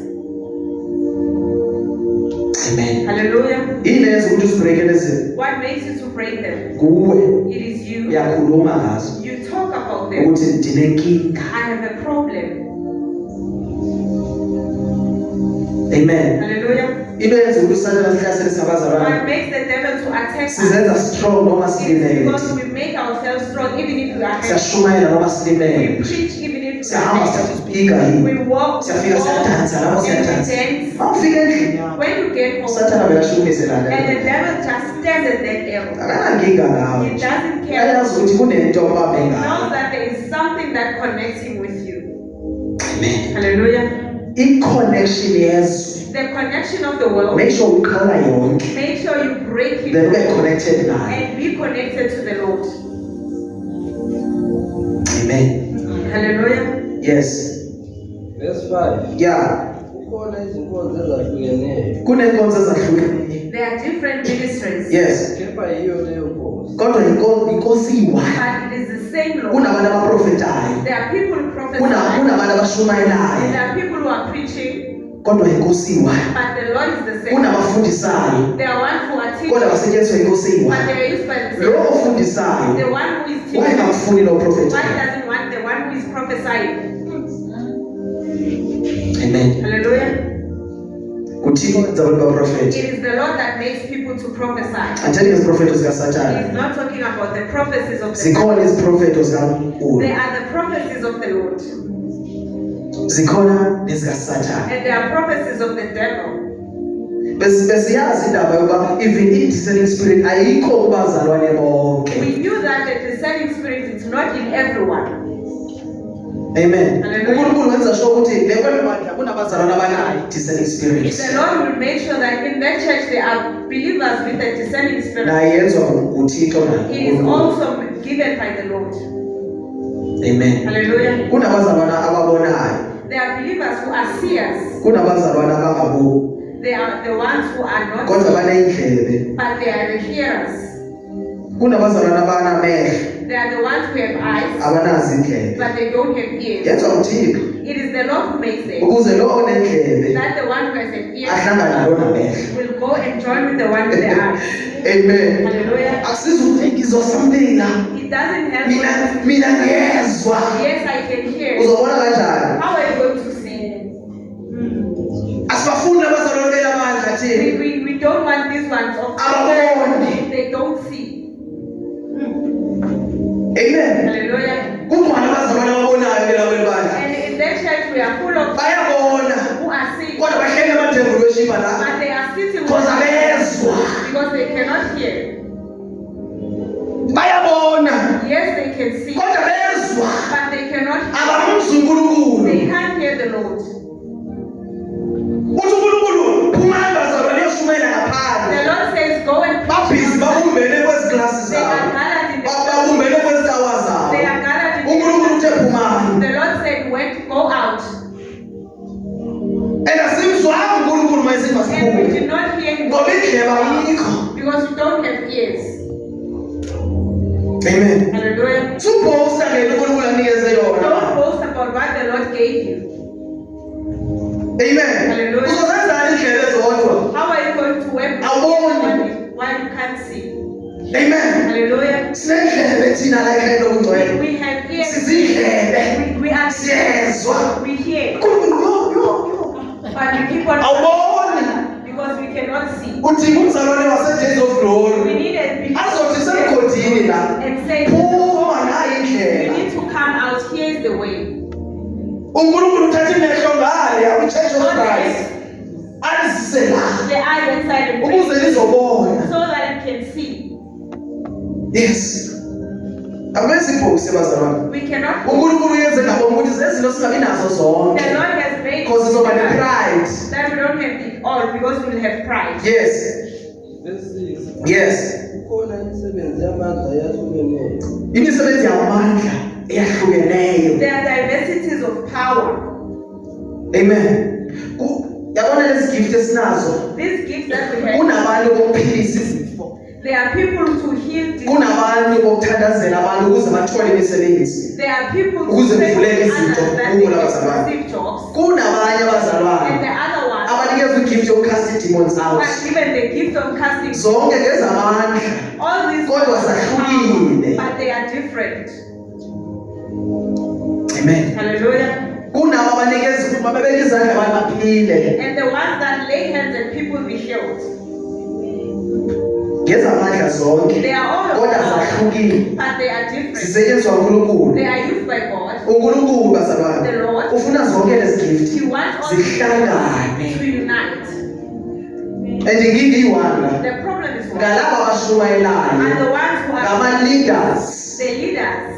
S1: Amen.
S2: Hallelujah.
S1: Yini eyenza ukuthi uzibreake lezi zinto?
S2: What makes you to break them?
S1: Kuwe
S2: It is you.
S1: uyakhuluma ngazo
S2: You talk about them.
S1: ukuthi ndinenkinga.
S2: I have a problem.
S1: Amen.
S2: Hallelujah.
S1: Into eyenza ukuthi uSathane asihlasele sabazalwane.
S2: What makes the devil to attack us
S1: Sizenza strong noma
S2: is
S1: silimele.
S2: because we make ourselves strong even if we are happy.
S1: Siyashumayela noma
S2: We
S1: silimele.
S2: preach even if we
S1: Siyahamba
S2: are
S1: sithatha
S2: happy.
S1: uspika yini.
S2: We walk,
S1: Siyafika siyadansa lapho
S2: and we
S1: siyadansa.
S2: dance.
S1: Mawufika endlini yakho.
S2: When you get home,
S1: uSathane avele ashukumise la
S2: and the
S1: nto.
S2: devil just stares at that arrow.
S1: Akanankinga ngawe.
S2: He doesn't care.
S1: Uyayazi ukuthi kunento obambe
S2: He
S1: ngayo.
S2: knows that there is something that connects him with you.
S1: Amen.
S2: Hallelujah.
S1: I-connection yezwe.
S2: The connection of the world,
S1: Make sure uqala yonke.
S2: make sure you break it
S1: Then ube connected nayo.
S2: and be connected to the Lord.
S1: Amen.
S2: Hallelujah.
S1: Yes.
S3: Verse 5.
S1: Yeah.
S3: Kukhona izinkonzo ezahlukeneyo.
S1: Kunenkonzo ezahlukene.
S2: There are different ministries,
S1: Yes.
S3: Kepha yiyo leyo nkonzo.
S1: Kodwa inkosi iyi-one.
S2: but it is the same Lord.
S1: Kunabantu abaprofetayo.
S2: There are people
S1: Kunabantu
S2: prophesying,
S1: abashumayelayo.
S2: there are people who are preaching,
S1: kodwa inkosi iwayo.
S2: But the Lord is the same.
S1: Kunabafundisayo
S2: There are ones who are
S1: kodwa
S2: teaching,
S1: basetyenziswa inkosi
S2: but
S1: iwayo.
S2: they are used by the
S1: Lo
S2: same.
S1: ofundisayo
S2: The one who is
S1: why
S2: teaching,
S1: ngamfuni lo prophet?
S2: why doesn't want the one who is prophesying?
S1: Amen.
S2: Hallelujah.
S1: Kuthini kwenza abantu baprofeti?
S2: It is the Lord that makes people to prophesy.
S1: Andithethi ngeziprofeto
S2: He is
S1: zikaSathane.
S2: not talking about the prophecies of the
S1: Zikhona iziprofeto zikaNkulunkulu.
S2: They are the prophecies of the Lord.
S1: Zikhona nezikaSathane.
S2: And they are prophecies of the devil.
S1: Besiyazi indaba yokuba even i-discerning spirit ayikho kubazalwane bonke.
S2: We knew that the discerning spirit is not in everyone.
S1: Amen.
S2: Hallelujah.
S1: uNkulunkulu wenza sure ukuthi leyo bandla kunabazalwane abanayo i-discerning spirit.
S2: The Lord will make sure that in that church there are believers with a discerning spirit.
S1: Naye yenziwa nguThixo naye.
S2: It is also given by the Lord.
S1: Amen.
S2: Hallelujah.
S1: Kunabazalwane ababonayo.
S2: There are believers who are seers.
S1: Kunabazalwane abangaboni.
S2: They are the ones who are not,
S1: Kodwa baneyindlebe.
S2: but they are the hearers.
S1: Kunabazalwane abanamehlo.
S2: They are the ones who have eyes,
S1: Abanazo indlebe.
S2: but they don't have ears.
S1: Yenziwa nguThixo
S2: It is the Lord who makes them.
S1: ukuze lo onendlebe
S2: That the one who has an ear
S1: ahlangane nalo namehlo.
S2: will go and join with the one with the eyes.
S1: Amen.
S2: Hallelujah.
S1: Akusizi ukuthi ngizosambela.
S2: It doesn't help.
S1: Mina ngiyezwa.
S2: Yes, I can hear.
S1: Uzobona kanjani?
S2: How are you going to see?
S1: Asibafuni abazalwane belamandla thina.
S2: We don't want these ones of
S1: Ababoni.
S2: they don't see.
S1: Amen.
S2: Hallelujah.
S1: Kukhona abazalwane ababonayo belawela bandla.
S2: And in that church we are full of
S1: Bayabona.
S2: who are seeing,
S1: Kodwa bahleli emadevulu weshipa la.
S2: but they are sitting
S1: Because abezwa.
S2: because they cannot hear.
S1: Bayabona.
S2: Yes, they can see,
S1: Kodwa bezwa.
S2: but they cannot hear.
S1: Abamuzwa uNkulunkulu.
S2: They can't hear the Lord.
S1: Uthi uNkulunkulu phuma abazalwane yoshumayela
S2: The
S1: ngaphandle.
S2: Lord says, go and
S1: Babhizi babumbene kweziklasi
S2: they are
S1: zabo.
S2: gathered in the
S1: Babumbene kwezitawa zabo.
S2: they are gathered in
S1: uNkulunkulu uthe phumani.
S2: the Lord said, went, go out.
S1: And asimzwanga uNkulunkulu mayesithi
S2: And we
S1: masiphume.
S2: did not hear him
S1: Ngoba indlebe ayikho.
S2: because we don't have ears.
S1: Amen.
S2: Hallelujah.
S1: Supposta ngeke uNkulunkulu anikeze
S2: Don't
S1: yona.
S2: boast about what the Lord gave you.
S1: Amen.
S2: Hallelujah.
S1: Uzozenzani indlebe zodwa?
S2: How are you going to work
S1: Awuboni.
S2: while you can't see?
S1: Amen.
S2: Hallelujah.
S1: Sinendlebe thina la ekhaya lokungcwele.
S2: We have ears.
S1: Sizindlebe.
S2: We are
S1: Siyezwa.
S2: we hear,
S1: uNkulunkulu yo.
S2: but we keep on
S1: Awuboni.
S2: because we cannot see.
S1: Udinga umzalwane wase-Days of
S2: We
S1: Glory.
S2: need a
S1: Azothi semgodini la.
S2: and say,
S1: Phuma nayi
S2: you
S1: indlela.
S2: need to come out. Here is the way.
S1: uNkulunkulu uthatha imehlo ngale yakwi-Church of
S2: Not the
S1: Christ.
S2: eyes,
S1: Alizise la.
S2: the eyes inside the
S1: Ukuze
S2: brain,
S1: lizobona.
S2: so that you can see.
S1: Yes. Akwesibhoksi bazalwane.
S2: We cannot.
S1: uNkulunkulu uyenze ngabona ukuthi zezinto singabi nazo
S2: The
S1: zonke.
S2: Lord has made
S1: Because sizoba ne-pride.
S2: that we don't have it all because we will have pride.
S1: Yes. Yes.
S3: Kukhona imisebenzi yamandla eyahlukeneyo.
S1: Imisebenzi yamandla eyahlukeneyo.
S2: There are diversities of power.
S1: Amen. Yabona lezi gift esinazo.
S2: These gifts that we have,
S1: Kunabantu bokuphilisa izifo.
S2: there are people to heal disease.
S1: Kunabantu bokuthandazela abantu ukuze bathole imisebenzi.
S2: There are people to
S1: Ukuze
S2: pray
S1: kuvuleke
S2: for
S1: izinto
S2: others that
S1: kubo
S2: they
S1: labazalwane.
S2: can receive jobs.
S1: Kunabanye
S2: And
S1: abazalwane
S2: the other one
S1: abanikezwa igift yokucast demons out.
S2: are given the gift of casting.
S1: Zonke ngezamandla.
S2: All these
S1: Kodwa
S2: are
S1: zahlukile.
S2: but they are different.
S1: Amen.
S2: Hallelujah.
S1: Kunabo abanikeza ukuthi babeke izandla abantu baphile.
S2: And the ones that lay hands and people be healed.
S1: Ngezamandla zonke.
S2: They are all of
S1: Kodwa
S2: them,
S1: zahlukile.
S2: but they are different.
S1: Zisetshenziswa uNkulunkulu.
S2: They are used by God.
S1: uNkulunkulu bazalwane.
S2: The Lord.
S1: Ufuna zonke lezi gift
S2: He wants us
S1: zihlangane.
S2: to unite.
S1: And ngingiyi-one la.
S2: The problem is what?
S1: Ngalabo
S2: And
S1: abashumayelayo.
S2: the ones who are
S1: Ngama-leaders.
S2: the leaders.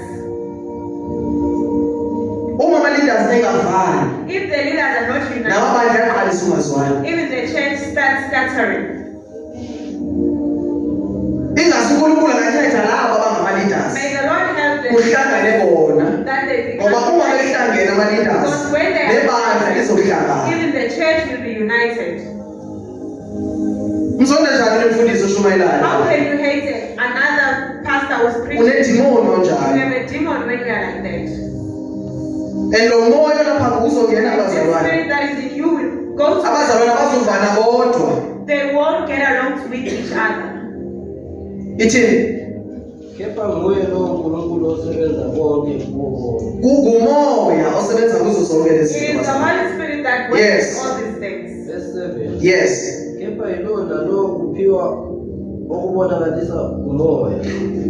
S1: Uma ama-leaders engavani,
S2: If the leaders are not united,
S1: namabandla aqalisa ungazwani.
S2: even the church starts scattering.
S1: Ingase uNkulunkulu angakhetha labo abangama-leaders.
S2: May the Lord help them
S1: Kuhlangane bona.
S2: that they
S1: Ngoba
S2: become
S1: uma
S2: united.
S1: behlangene ama-leaders,
S2: Because when they
S1: nebandla
S2: are
S1: lizohlangana.
S2: even the church will be united.
S1: Mzonda njani le mfundiso oshumayelayo?
S2: How can you hate another pastor who's preaching?
S1: Unedimoni
S2: You
S1: onjalo.
S2: have a demon when you are like that.
S1: And lo moya lapha uzongena
S2: And the
S1: abazalwane.
S2: spirit that is in you will go go
S1: abazalwane abazuvana bodwa.
S2: they won't get along with each other.
S1: Ithini?
S3: kepha nguye lo nkulunkulu osebenza konke kuwo bonke.
S1: Kugumoya osebenza kuzo zonke lezi
S2: It is
S1: zinto.
S2: the Holy Spirit that works
S1: Yes.
S2: all these things.
S3: Verse 7.
S1: Yes.
S3: kepha yilonda lo kuphiwa okubonakalisa umoya.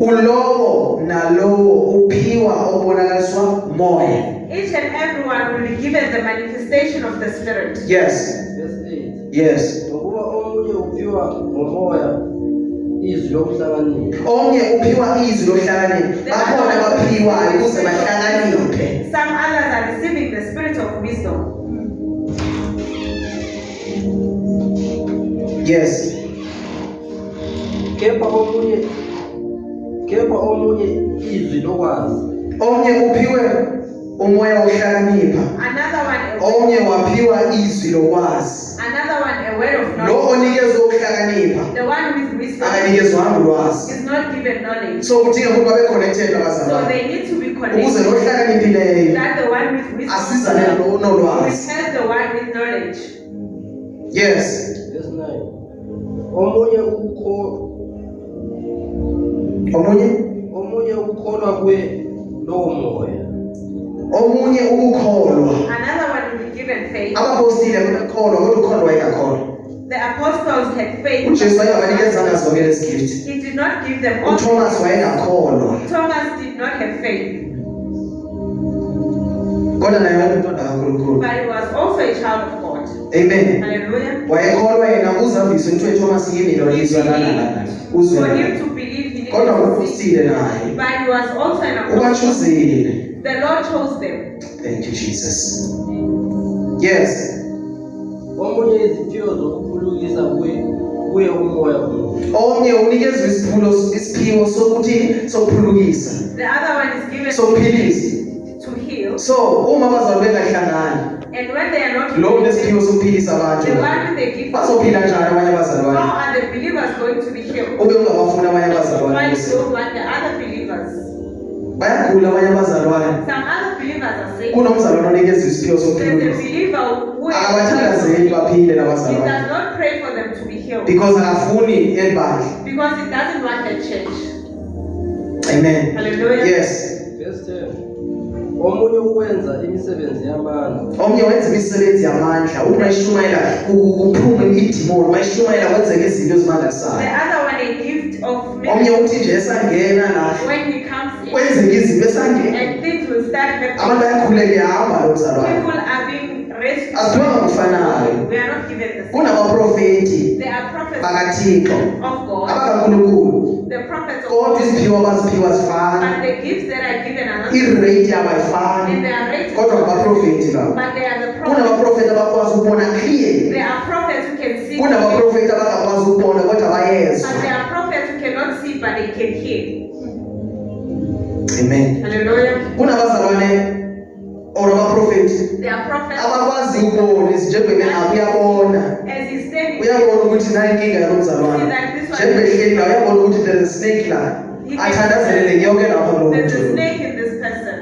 S1: Ulowo nalowo uphiwa obonakaliswa moya.
S2: Each and everyone will be given the manifestation of the Spirit.
S1: Yes.
S3: Verse 8.
S1: Yes.
S3: ngokuba omunye uphiwa ngomoya izwi lokuhlakanipha.
S1: Omnye uphiwa izwi lohlakanipha. Bakhona abaphiwayo ukuze bahlakaniphe.
S2: Some others are receiving the spirit of wisdom.
S1: Yes.
S3: kepha omunye izwi lokwazi.
S1: Omnye uphiwe umoya wohlakanipha.
S2: Another one,
S1: Omnye waphiwa izwi lokwazi.
S2: another one, a word of
S1: Lo
S2: knowledge.
S1: onikezwe ukuhlakanipha
S2: The one with wisdom
S1: akanikezwanga ulwazi.
S2: is not given knowledge.
S1: So kudinga ukuthi babe connected
S2: So
S1: abazalwane.
S2: they need to be
S1: Ukuze
S2: connected.
S1: lo ohlakaniphileyo
S2: That the one with wisdom
S1: asizane lo
S2: will
S1: onolwazi.
S2: help the one with knowledge.
S1: Yes.
S3: Verse 9. omunye ukukholwa kwe lowo moya.
S1: Omunye ukukholwa.
S2: Another one will be given faith.
S1: Abapostile bakholwa kodwa ukholwa ayikakholwa.
S2: The apostles had faith.
S1: uJesu wayengabanikeza zonke lezi gift.
S2: He did not give them all.
S1: uThomas wayengakholwa
S2: Thomas did not have faith,
S1: kodwa naye wayengumntwana kaNkulunkulu.
S2: but he was also a child of God.
S1: Amen.
S2: Hallelujah.
S1: Wayekholwa yena uzavise ukuthi uThomas yini lo lizwa lana uzwe
S2: For
S1: lana.
S2: him to believe, he needed
S1: Kodwa
S2: to see.
S1: upostile naye
S2: But he was also an apostle.
S1: ubachuzile.
S2: The Lord chose them.
S1: Thank you Jesus. Yes.
S3: omunye iziphiwo zokuphulukisa kuye umoya omuhle.
S1: Omnye unikezwe isiphiwo sokuthi sokuphulukisa,
S2: The other one is given
S1: sokuphilisa.
S2: to heal.
S1: So uma abazalwane bengahlangani,
S2: And when they are not
S1: lo nesiphiwo sokuphilisa abantu,
S2: the one with the gift,
S1: bazophila njani abanye
S2: how
S1: abazalwane?
S2: are the believers going to be healed?
S1: Ube ungabafuni abanye
S2: Why
S1: abazalwane
S2: you
S1: bese.
S2: don't want the other believers?
S1: Bayagula abanye abazalwane.
S2: Some other believers are saying
S1: Kunomzalwane onikezwe isiphiwo
S2: there's a
S1: sokuphilisa.
S2: believer who
S1: Akabathandazeli baphile
S2: he
S1: nabazalwane.
S2: does not pray for them to be healed
S1: Because akafuni elibandla.
S2: because he doesn't want a church.
S1: Amen.
S2: Hallelujah.
S1: Yes.
S3: Verse 10. omunye ukwenza imisebenzi yamandla.
S1: Omnye wenza imisebenzi yamandla, uthi mayishumayela kuphume idimoni, mayishumayela kwenzeke izinto
S2: The
S1: ezimangalisayo.
S2: other one a gift of
S1: Omnye uthi nje esangena la
S2: when he comes in
S1: kwenzeke izinto esangena.
S2: and things will start happening.
S1: Abantu bayakhuleka ehamba lo mzalwane.
S2: People are being rescued.
S1: Asibanga kufanayo.
S2: We are not given the same.
S1: Kunabaprofeti
S2: There are prophets
S1: bakaThixo
S2: of God,
S1: abakaNkulunkulu.
S2: the prophets of
S1: Kodwa
S2: God,
S1: iziphiwo abaziphiwa
S2: but
S1: zifana.
S2: the gifts that are given are not,
S1: I-rate yabo
S2: and
S1: ayifani.
S2: they are rated,
S1: Kodwa ngabaprofeti labo.
S2: but they are the prophets.
S1: Kunabaprofeti abakwazi ukubona clearly.
S2: There are prophets who can see, but
S1: Kunabaprofeti abangakwazi ukubona kodwa bayezwa.
S2: there are prophets who cannot see, but they can hear.
S1: Amen.
S2: Hallelujah.
S1: Kunabazalwane or abaprofeti
S2: There are prophets.
S1: abakwazi ukubona njengoba uyabona.
S2: As he's standing,
S1: Uyabona ukuthi nayo inkinga yalo mzalwane. Njengoba la uyabona ukuthi there is a snake la. Athandazelele yonke lapha lo
S2: there's a
S1: muntu.
S2: snake in this person.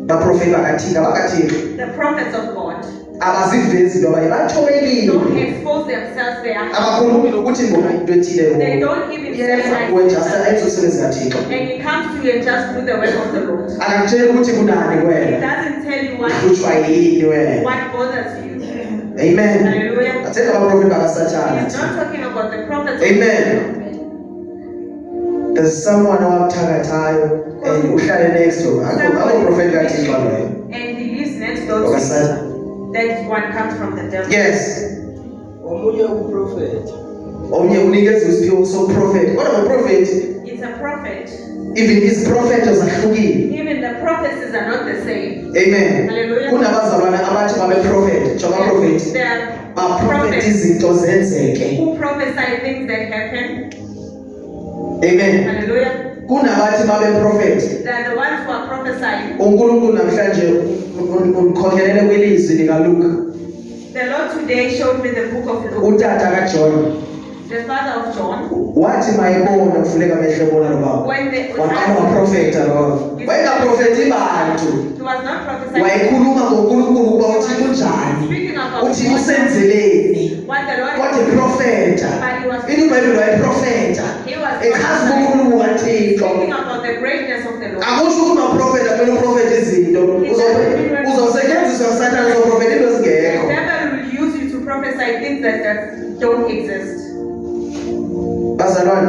S1: Baprofeti bakaThixo
S2: The prophets of God
S1: abazivezi noma
S2: don't
S1: bathobekile.
S2: expose themselves. They are
S1: Abakhulumi nokuthi ngona into ethile
S2: They
S1: kubo.
S2: don't even say
S1: Yena
S2: like,
S1: kuwe just ayizosebenza kaThixo.
S2: and he comes to you and just do the work of the Lord.
S1: Akakutshela ukuthi kunani
S2: He
S1: wena.
S2: doesn't tell you what
S1: Uhlutshwa yini wena.
S2: bothers you.
S1: Amen.
S2: Hallelujah.
S1: Athenga abaprofeti bakaSathane.
S2: He's not talking about the prophets.
S1: Amen. There's someone owamthakathayo and uhlale next to abaprofeti kaThixo loyo.
S2: And he lives next door to you.
S1: OkaSathane.
S2: That one comes from the devil.
S1: Yes.
S3: omunye uprofeti.
S1: Omnye unikezwe isiphiwo soprofeti. Kodwa ngoprofeti
S2: It's a prophet.
S1: even iziphrofethi zahlukile.
S2: Even the prophecies are not the same.
S1: Amen.
S2: Hallelujah.
S1: Kunabazalwane abathi babeprofeti, jobaprofeti.
S2: There are
S1: Baprofeti
S2: prophets
S1: izinto zenzeke.
S2: who prophesy things that happen.
S1: Amen.
S2: Hallelujah.
S1: Kunabathi babeprofeti.
S2: They are the ones who are prophesying.
S1: uNkulunkulu namhlanje ukhokhelele kwelizwi likaLuka.
S2: The Lord today showed me the book of Luke,
S1: Utata kaJohn
S2: the father of John.
S1: wathi mayebona kuvuleka amehlo ebona lo baba.
S2: When they
S1: Waqala waprofeta lo. Wayengaprofeti bantu.
S2: he was not prophesying.
S1: Wayekhuluma ngoNkulunkulu ukuba uthi kunjani.
S2: Speaking about
S1: uthi usenzeleni
S2: what the Lord
S1: kodwa
S2: had
S1: iprofeta
S2: but he was
S1: iBhayibheli wayeprofeta
S2: he was
S1: echaza ubukhulu bukaThixo.
S2: speaking about the greatness of the Lord.
S1: Akusho ukuba profeta kumele uprofete izinto uzosetshenziswa uSathane uzoprofeta into
S2: The
S1: ezingekho.
S2: devil will use you to prophesy things that don't exist.
S1: Bazalwane